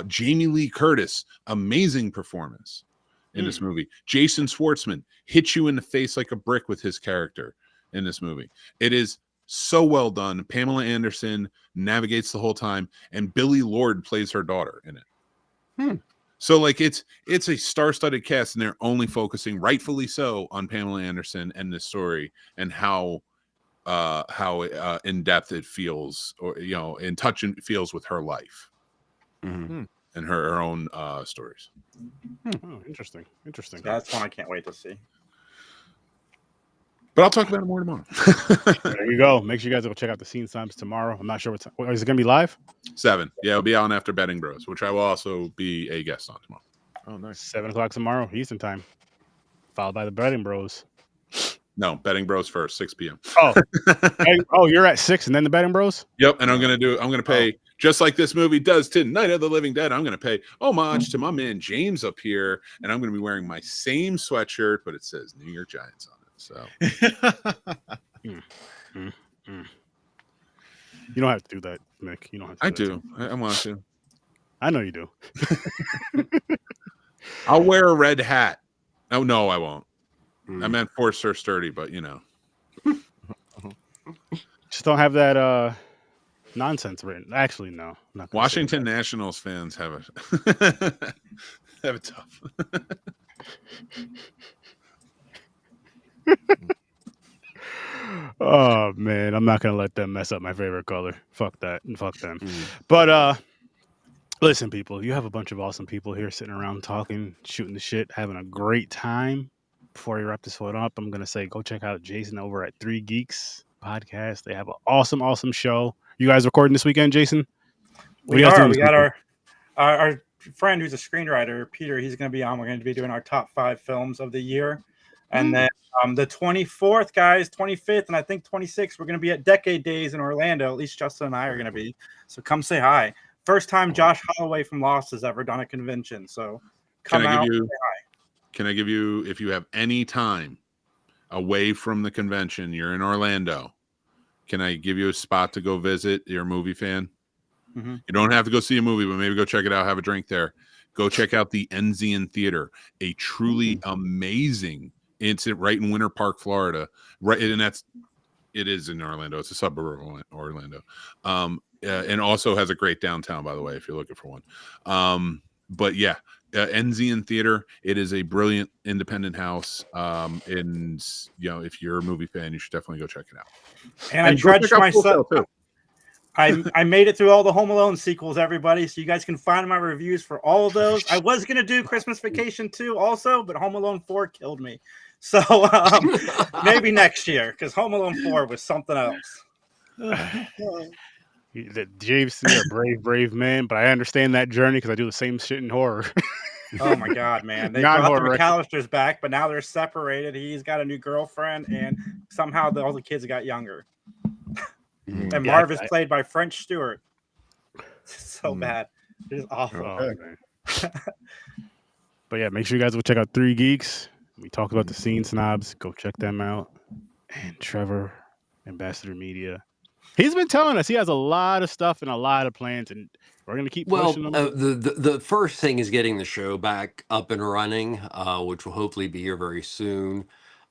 Jamie Lee Curtis, amazing performance in this movie. Jason Schwartzman hits you in the face like a brick with his character in this movie. It is so well done. Pamela Anderson navigates the whole time, and Billy Lord plays her daughter in it. So like it's a star-studded cast, and they're only focusing, rightfully so, on Pamela Anderson and this story and how in depth it feels, or in touch and feels with her life and her own stories. Oh, interesting. Yeah, that's one I can't wait to see. But I'll talk about it more tomorrow. There you go. Make sure you guys go check out the Scene Times tomorrow. I'm not sure is it going to be live? 7. Yeah, it'll be on after Betting Bros, which I will also be a guest on tomorrow. Oh, nice. 7:00 tomorrow, Eastern time, followed by the Betting Bros. No, Betting Bros first, 6 p.m. Oh, you're at 6 and then the Betting Bros? Yep, and I'm gonna pay just like this movie does to Night of the Living Dead. I'm gonna pay homage to my man James up here, and I'm gonna be wearing my same sweatshirt, but it says New York Giants on it. So You don't have to do that, Mick. You don't have to. I do. I want to. I know you do. I'll wear a red hat. Oh no, I won't. I meant Force Sir Sturdy, but Just don't have that nonsense written. Actually, no. I'm not gonna say Washington Nationals fans have it tough. Oh man, I'm not gonna let them mess up my favorite color. Fuck that and fuck them. But listen, people, you have a bunch of awesome people here sitting around talking, shooting the shit, having a great time. Before we wrap this one up, I'm gonna say go check out Jason over at 3 Geeks Podcast. They have an awesome show. You guys recording this weekend, Jason? We are. We got our friend who's a screenwriter, Peter. He's going to be on. We're going to be doing our top 5 films of the year. And then the 24th, guys, 25th, and I think 26th, we're going to be at Decade Days in Orlando. At least Justin and I are going to be. So come say hi. First time Josh Holloway from Lost has ever done a convention. So come out. Can I give you, if you have any time away from the convention, you're in Orlando, can I give you a spot to go visit? You're a movie fan. You don't have to go see a movie, but maybe go check it out, have a drink there. Go check out the Enzian Theater, a truly amazing. It's right in Winter Park, Florida. Right, and it is in Orlando. It's a suburb of Orlando, and also has a great downtown, by the way, if you're looking for one. But yeah, Enzian Theater. It is a brilliant independent house, and if you're a movie fan, you should definitely go check it out. And I trudged myself. I made it through all the Home Alone sequels, everybody. So you guys can find my reviews for all of those. I was gonna do Christmas Vacation 2 also, but Home Alone 4 killed me. So maybe next year, because Home Alone 4 was something else. James, you're a brave man, but I understand that journey because I do the same shit in horror. Oh my god, man! They brought the McAllisters back, but now they're separated. He's got a new girlfriend, and somehow all the kids got younger. And Marv is played by French Stewart. It's so bad. It's awful. Oh, but yeah, make sure you guys will check out 3 Geeks. We talk about the Scene Snobs. Go check them out. And Trevor, Ambassador Media. He's been telling us he has a lot of stuff and a lot of plans, and we're going to keep pushing them. The first thing is getting the show back up and running, which will hopefully be here very soon.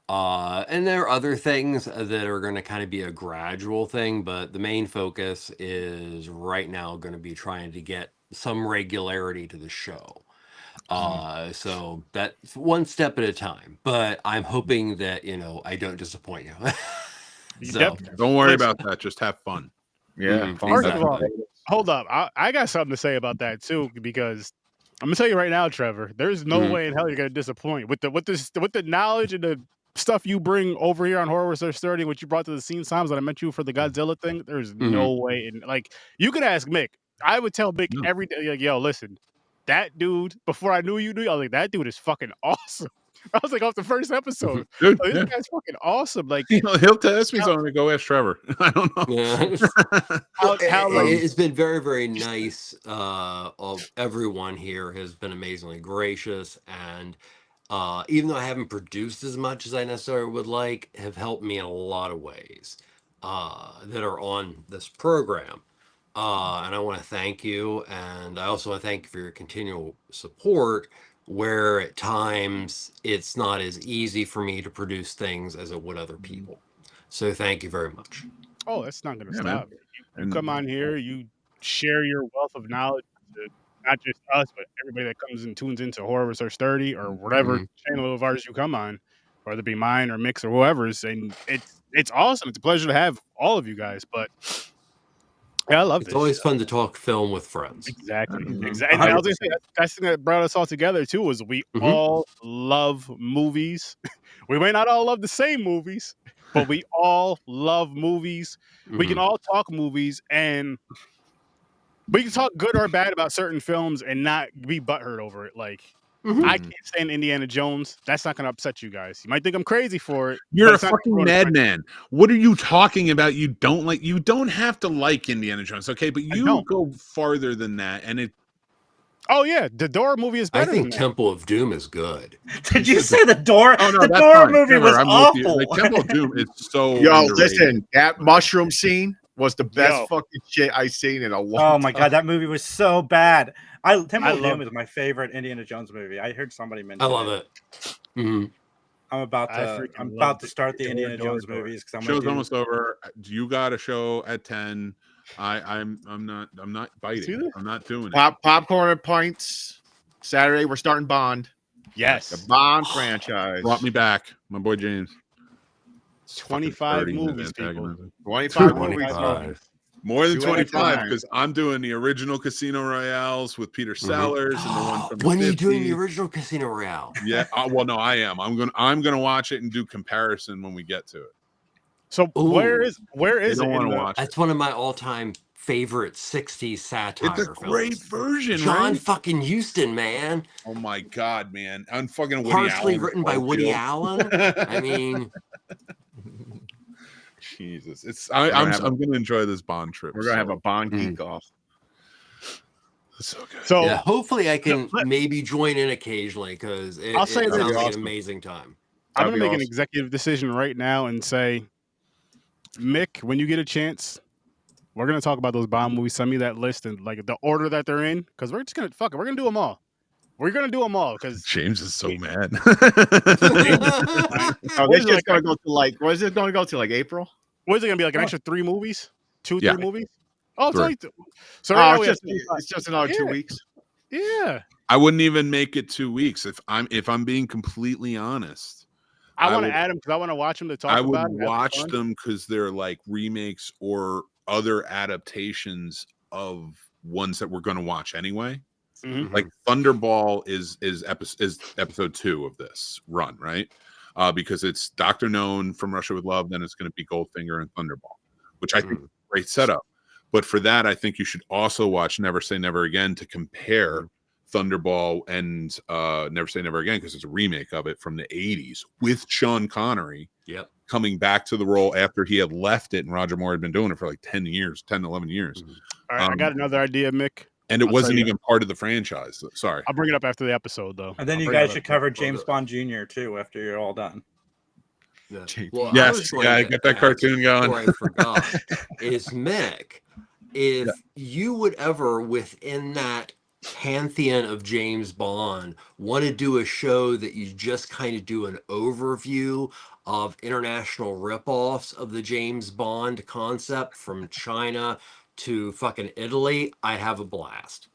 And there are other things that are going to kind of be a gradual thing, but the main focus is right now going to be trying to get some regularity to the show. So that's one step at a time, but I'm hoping that, I don't disappoint you. So, don't worry about that. Just have fun. Yeah. First of all, hold up. I got something to say about that too, because I'm gonna tell you right now, Trevor, there's no way in hell you're gonna disappoint with the knowledge and the stuff you bring over here on Horror Research 30, what you brought to the scene times that I met you for the Godzilla thing, there's no way. And like, you could ask Mick. I would tell Mick every day, like, yo, listen, that dude, before I knew you, I was like, that dude is fucking awesome. I was like, off the first episode, Dude, like, this guy's fucking awesome. Like, he'll test me something to go ask Trevor. I don't know. Yeah. It's been very, very nice. Of everyone here has been amazingly gracious, and even though I haven't produced as much as I necessarily would like, have helped me in a lot of ways that are on this program. And I want to thank you, and I also want to thank you for your continual support, where at times it's not as easy for me to produce things as it would other people. So thank you very much. oh, that's not going to Yeah, stop. man. You come on here, you share your wealth of knowledge to not just us, but everybody that comes and tunes into Horror Research 30 or whatever channel of ours you come on, whether it be mine or Mix or whoever's. And it's awesome. It's a pleasure to have all of you guys. But yeah, I love It's this. always fun to talk film with friends. Exactly. Exactly. And I was gonna say that's the thing that brought us all together too, was we all love movies. We may not all love the same movies, but we all love movies. We can all talk movies, and we can talk good or bad about certain films and not be butthurt over it. Like, I can't stand Indiana Jones. That's not going to upset you guys. You might think I'm crazy for it. You're a fucking madman. What are you talking about? You don't like. You don't have to like Indiana Jones, okay? But you go farther than that, and it. Oh yeah, the Door movie is better. I think Temple of Doom is good. Did you say the Door? Oh no, the Door movie was I'm awful. Like, Temple of Doom is so. Yo, underrated. listen, that mushroom scene was the best fucking shit I've seen in a long time. Oh my god, that movie was so bad. Temple of Doom is my favorite Indiana Jones movie. I heard somebody mention. I love it. I'm about to start the Indiana Jones movies because show's almost over. You got a show at 10. I'm not biting. I'm not doing it. Popcorn and pints. Saturday we're starting Bond. Yes, the Bond franchise. Brought me back, my boy James. 25 movies, people. 25 movies. More than 25, because I'm doing the original Casino Royales with Peter Sellers and the one from when are you doing the original Casino Royale? Yeah, well, no, I am. I'm gonna watch it and do comparison when we get to it. So where is it? Watch That's one of my all-time favorite 60s satire films. It's a great version, John fucking Huston, man. Oh my god, man. I'm fucking Woody partially Allen, written by Woody Allen. I mean, Jesus, I'm gonna enjoy this Bond trip. We're gonna have a Bond geek off. That's so good. So yeah, hopefully I can maybe join in occasionally, because it sounds like an amazing time. I'm gonna make an executive decision right now and say, Mick, when you get a chance, we're gonna talk about those Bond movies. Send me that list and like the order that they're in, because we're just gonna we're gonna do them all. We're gonna do them all because James is so mad. It's just gonna go to like, what is it gonna go to, like April? What is it gonna be, like an extra 3 movies? 2-3 movies? Oh, it's only so it's just another 2 weeks. Yeah, I wouldn't even make it 2 weeks if I'm being completely honest. I want to add them because I want to watch them to talk about. I would watch them because they're like remakes or other adaptations of ones that we're going to watch anyway. Like Thunderball is episode 2 of this run, right? Because it's Dr. Known from Russia with Love, then it's going to be Goldfinger and Thunderball, which I think is a great setup. But for that, I think you should also watch Never Say Never Again to compare Thunderball and Never Say Never Again, because it's a remake of it from the 80s with Sean Connery coming back to the role after he had left it and Roger Moore had been doing it for like 10 years, 10, 11 years. All right, I got another idea, Mick. And it wasn't even part of the franchise. Sorry. I'll bring it up after the episode, though. And then you guys should cover James Bond Jr. too after you're all done. Well, I got that cartoon going. Before I forgot, is Mick, if you would ever, within that pantheon of James Bond, want to do a show that you just kind of do an overview of international ripoffs of the James Bond concept from China to fucking Italy, I'd have a blast.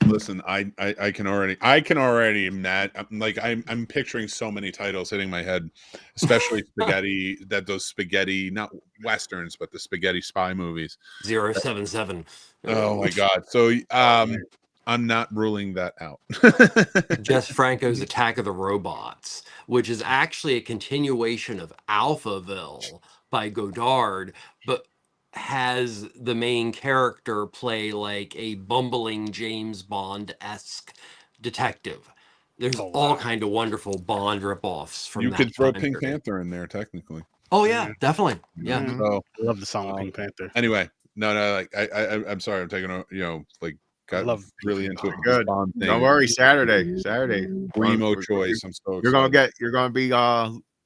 Listen, I can already I'm picturing so many titles hitting my head, especially spaghetti, those spaghetti, not westerns, but the spaghetti spy movies. 007. Oh my god. So I'm not ruling that out. Jess Franco's Attack of the Robots, which is actually a continuation of Alphaville by Godard, but has the main character play like a bumbling James Bond-esque detective. There's all kind of wonderful Bond ripoffs from You that could throw time Pink period. Panther in there, technically. Oh yeah, definitely. Yeah. So I love the song of Pink Panther. anyway, no, like I'm sorry, I'm taking like got love really into it. Good. Bond thing. Don't worry, Saturday. Primo choice. I'm so excited. You're gonna be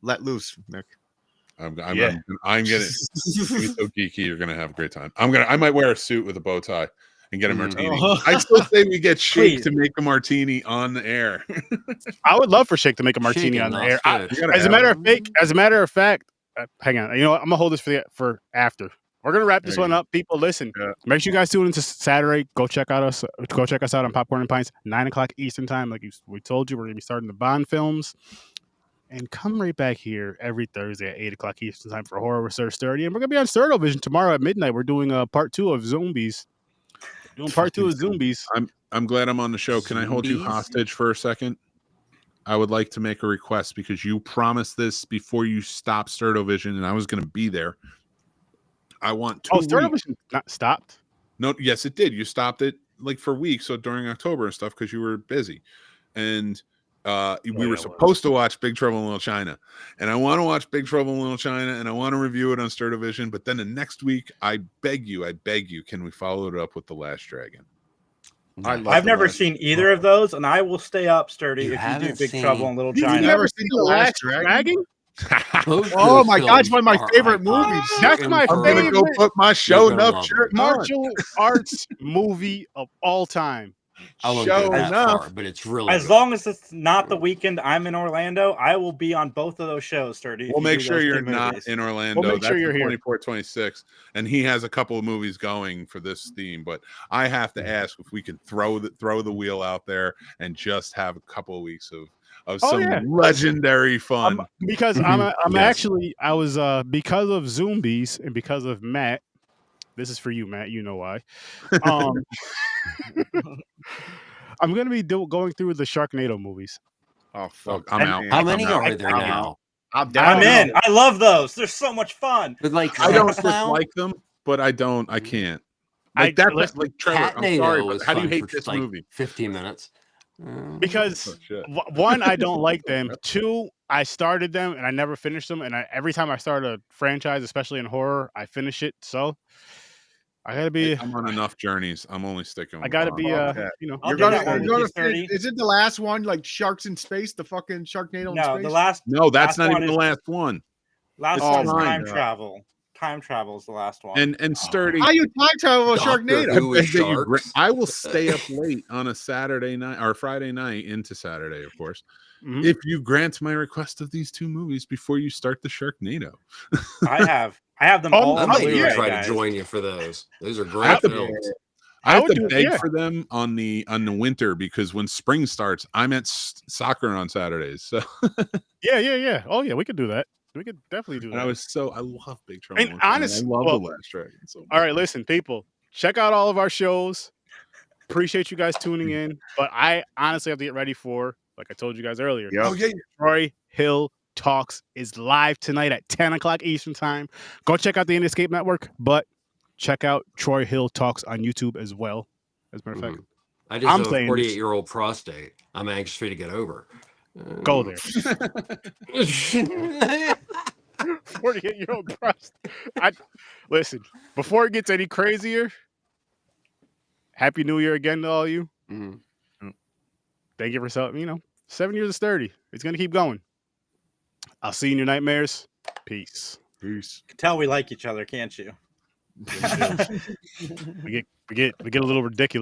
let loose, Nick. I'm gonna be so geeky. You're gonna have a great time. I might wear a suit with a bow tie and get a martini. I still say we get Shake to make a martini on the air. I would love for Shake to make a martini on the air. As a matter of fact, hang on. You know what? I'm gonna hold this for after. We're gonna wrap this one up. People, listen. Make sure you guys tune into Saturday. Go check us out on Popcorn and Pints, 9:00 Eastern time. Like we told you, we're gonna be starting the Bond films. And come right back here every Thursday at 8:00 Eastern time for Horror Research 30. And we're gonna be on Vision tomorrow at midnight. We're doing part 2 of Zombies. I'm glad I'm on the show. Can I hold you hostage for a second? I would like to make a request because you promised this before you stopped Vision, and I was going to be there. I want 2 weeks. Vision not stopped? No, yes, it did. You stopped it like for weeks, so during October and stuff because you were busy, and we were supposed to watch Big Trouble in Little China, and I want to watch Big Trouble in Little China, and I want to review it on Vision. But then the next week, I beg you, can we follow it up with The Last Dragon? I've never seen either of those, and I will stay up sturdy if you do Big Trouble in Little China. You've never seen The Last Dragon? Oh my God, it's one of my favorite movies. That's my I'm favorite. gonna go put my showing up shirt martial arts movie of all time. I won't go that far, but it's really as long as it's not the weekend I'm in Orlando, I will be on both of those shows, Sturdy. We'll make sure you're not in Orlando. We'll make sure you're here. 24, 26, and he has a couple of movies going for this theme. But I have to ask if we can throw the wheel out there and just have a couple of weeks of some legendary fun. Because I was because of Zombies and because of Matt. This is for you, Matt. You know why. I'm going to be going through the Sharknado movies. Oh, fuck. I'm out. How many are there now? I'm in. I love those. They're so much fun. But like, I don't dislike them, but I can't. Like that's like Trevor. I'm sorry, but how do you hate this movie? 15 minutes. Because one, I don't like them. Two, I started them and I never finished them. And every time I start a franchise, especially in horror, I finish it. So I gotta be. I'm on enough journeys. I'm only sticking. I gotta be. You're gonna. Is it the last one, like Sharks in Space? The fucking Sharknado in Space? The last. No, that's not even the last one. Last one is time travel. Time travel is the last one. And Sturdy. How you time travel with Sharknado? I will stay up late on a Saturday night or Friday night into Saturday, of course. Mm-hmm. If you grant my request of these 2 movies before you start the Sharknado. I have them all. I might even try to join you for those. Those are great films. I have to beg for them on the winter because when spring starts, I'm at soccer on Saturdays. So yeah. Oh yeah, we could do that. We could definitely do that. I love Big Trouble. And honestly, I love The Last Dragon. So all right, listen, people, check out all of our shows. Appreciate you guys tuning in, but I honestly have to get ready for, like I told you guys earlier. Yep. Oh yeah, Troy Hill Talks is live tonight at 10:00 Eastern time. Go check out the Escape Network, but check out Troy Hill Talks on YouTube as well. As a matter of fact, I just have a 48-year-old prostate. I'm anxious for you to get over. Go there. 48-year-old prostate. Listen, before it gets any crazier, Happy New Year again to all of you. Mm-hmm. Thank you for 7 years of sturdy. It's gonna keep going. I'll see you in your nightmares. Peace. You can tell we like each other, can't you? We get a little ridiculous.